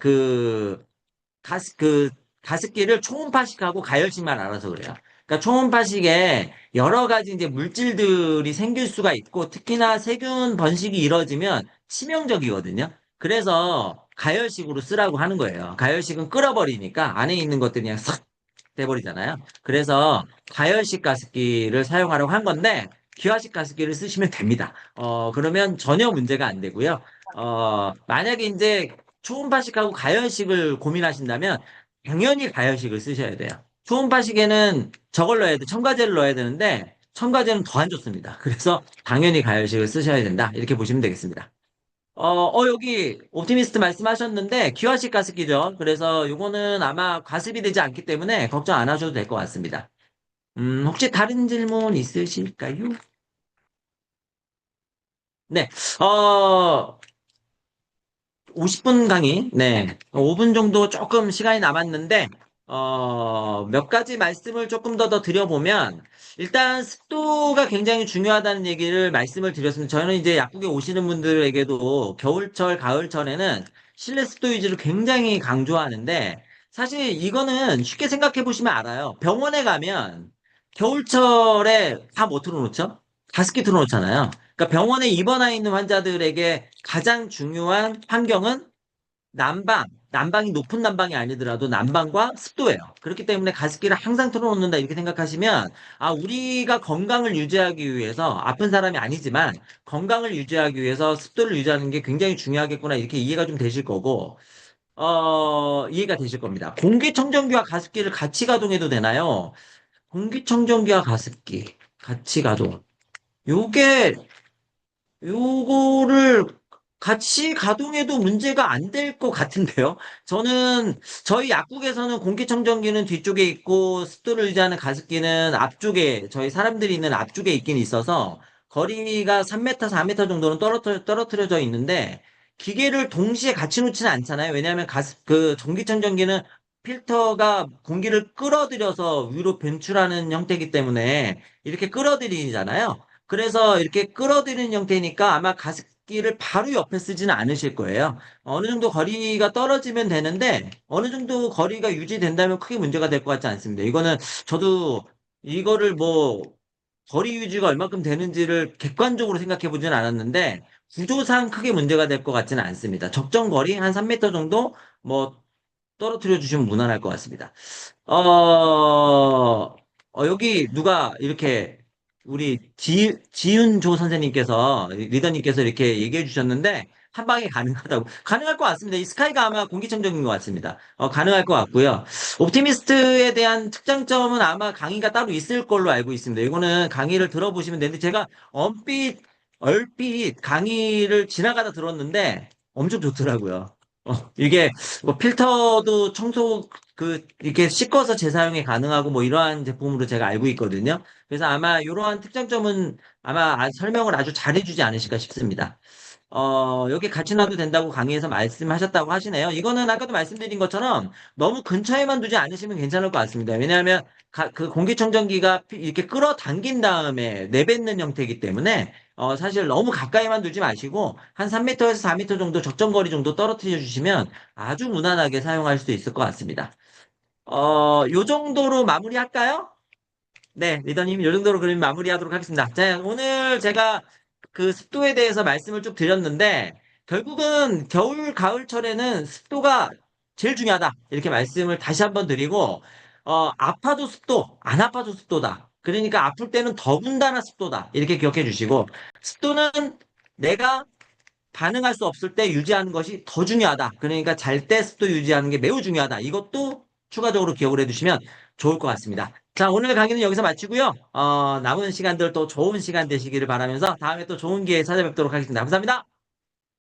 Speaker 1: 가습, 그, 가습기를 초음파식하고 가열식만 알아서 그래요. 그러니까 초음파식에 여러 가지 이제 물질들이 생길 수가 있고, 특히나 세균 번식이 이루어지면 치명적이거든요. 그래서 가열식으로 쓰라고 하는 거예요. 가열식은 끓어버리니까 안에 있는 것들이 그냥 싹 돼버리잖아요. 그래서 가열식 가습기를 사용하려고 한 건데, 기화식 가습기를 쓰시면 됩니다. 그러면 전혀 문제가 안 되고요. 만약에 이제 초음파식하고 가열식을 고민하신다면 당연히 가열식을 쓰셔야 돼요. 초음파식에는 저걸 넣어야 돼. 첨가제를 넣어야 되는데 첨가제는 더 안 좋습니다. 그래서 당연히 가열식을 쓰셔야 된다. 이렇게 보시면 되겠습니다. 여기 옵티미스트 말씀하셨는데 기화식 가습기죠. 그래서 요거는 아마 과습이 되지 않기 때문에 걱정 안 하셔도 될 것 같습니다. 혹시 다른 질문 있으실까요? 네, 어, 50분 강의, 네, 5분 정도 조금 시간이 남았는데, 몇 가지 말씀을 조금 더 드려보면, 일단 습도가 굉장히 중요하다는 얘기를 말씀을 드렸습니다. 저는 이제 약국에 오시는 분들에게도 겨울철, 가을철에는 실내 습도 유지를 굉장히 강조하는데, 사실 이거는 쉽게 생각해 보시면 알아요. 병원에 가면 겨울철에 다 뭐 틀어놓죠? 가습기 틀어놓잖아요. 그러니까 병원에 입원해 있는 환자들에게 가장 중요한 환경은 난방이 높은 난방이 아니더라도 난방과 습도예요. 그렇기 때문에 가습기를 항상 틀어놓는다 이렇게 생각하시면, 아, 우리가 건강을 유지하기 위해서, 아픈 사람이 아니지만, 건강을 유지하기 위해서 습도를 유지하는 게 굉장히 중요하겠구나 이렇게 이해가 좀 되실 거고, 이해가 되실 겁니다. 공기청정기와 가습기를 같이 가동해도 되나요? 공기청정기와 가습기, 같이 가동. 요게 요거를 같이 가동해도 문제가 안 될 것 같은데요. 저희 약국에서는 공기청정기는 뒤쪽에 있고, 습도를 유지하는 가습기는 앞쪽에, 저희 사람들이 있는 앞쪽에 있긴 있어서, 거리가 3m, 4m 정도는 떨어뜨려져 있는데, 기계를 동시에 같이 놓지는 않잖아요. 왜냐하면 전기청정기는 필터가 공기를 끌어들여서 위로 배출하는 형태이기 때문에, 이렇게 끌어들이잖아요. 그래서 이렇게 끌어들이는 형태니까 아마 가습기를 바로 옆에 쓰지는 않으실 거예요. 어느 정도 거리가 떨어지면 되는데 어느 정도 거리가 유지된다면 크게 문제가 될 것 같지 않습니다. 이거는 저도 이거를 뭐 거리 유지가 얼마큼 되는지를 객관적으로 생각해 보진 않았는데 구조상 크게 문제가 될 것 같지는 않습니다. 적정 거리 한 3m 정도 뭐 떨어뜨려 주시면 무난할 것 같습니다. 여기 누가 이렇게 우리 지윤조 선생님께서, 리더님께서 이렇게 얘기해 주셨는데, 한 방에 가능하다고. 가능할 것 같습니다. 이 스카이가 아마 공기청정기인 것 같습니다. 가능할 것 같고요. 옵티미스트에 대한 특장점은 아마 강의가 따로 있을 걸로 알고 있습니다. 이거는 강의를 들어보시면 되는데, 제가 얼핏 강의를 지나가다 들었는데, 엄청 좋더라고요. 이게 뭐 필터도 이렇게 씻어서 재사용이 가능하고 뭐 이러한 제품으로 제가 알고 있거든요. 그래서 아마 이러한 특장점은 아마 설명을 아주 잘해주지 않으실까 싶습니다. 여기 같이 놔도 된다고 강의에서 말씀하셨다고 하시네요. 이거는 아까도 말씀드린 것처럼 너무 근처에만 두지 않으시면 괜찮을 것 같습니다. 왜냐하면 그 공기청정기가 이렇게 끌어당긴 다음에 내뱉는 형태이기 때문에 사실 너무 가까이만 두지 마시고 한 3m에서 4m 정도 적정거리 정도 떨어뜨려 주시면 아주 무난하게 사용할 수 있을 것 같습니다. 요 정도로 마무리할까요? 네, 리더님, 요 정도로 그럼 마무리하도록 하겠습니다. 자, 오늘 제가 그 습도에 대해서 말씀을 쭉 드렸는데, 결국은 겨울, 가을철에는 습도가 제일 중요하다. 이렇게 말씀을 다시 한번 드리고, 아파도 습도, 안 아파도 습도다. 그러니까 아플 때는 더군다나 습도다. 이렇게 기억해 주시고, 습도는 내가 반응할 수 없을 때 유지하는 것이 더 중요하다. 그러니까 잘 때 습도 유지하는 게 매우 중요하다. 이것도 추가적으로 기억을 해두시면 좋을 것 같습니다. 자, 오늘 강의는 여기서 마치고요. 남은 시간들 또 좋은 시간 되시기를 바라면서 다음에 또 좋은 기회에 찾아뵙도록 하겠습니다. 감사합니다.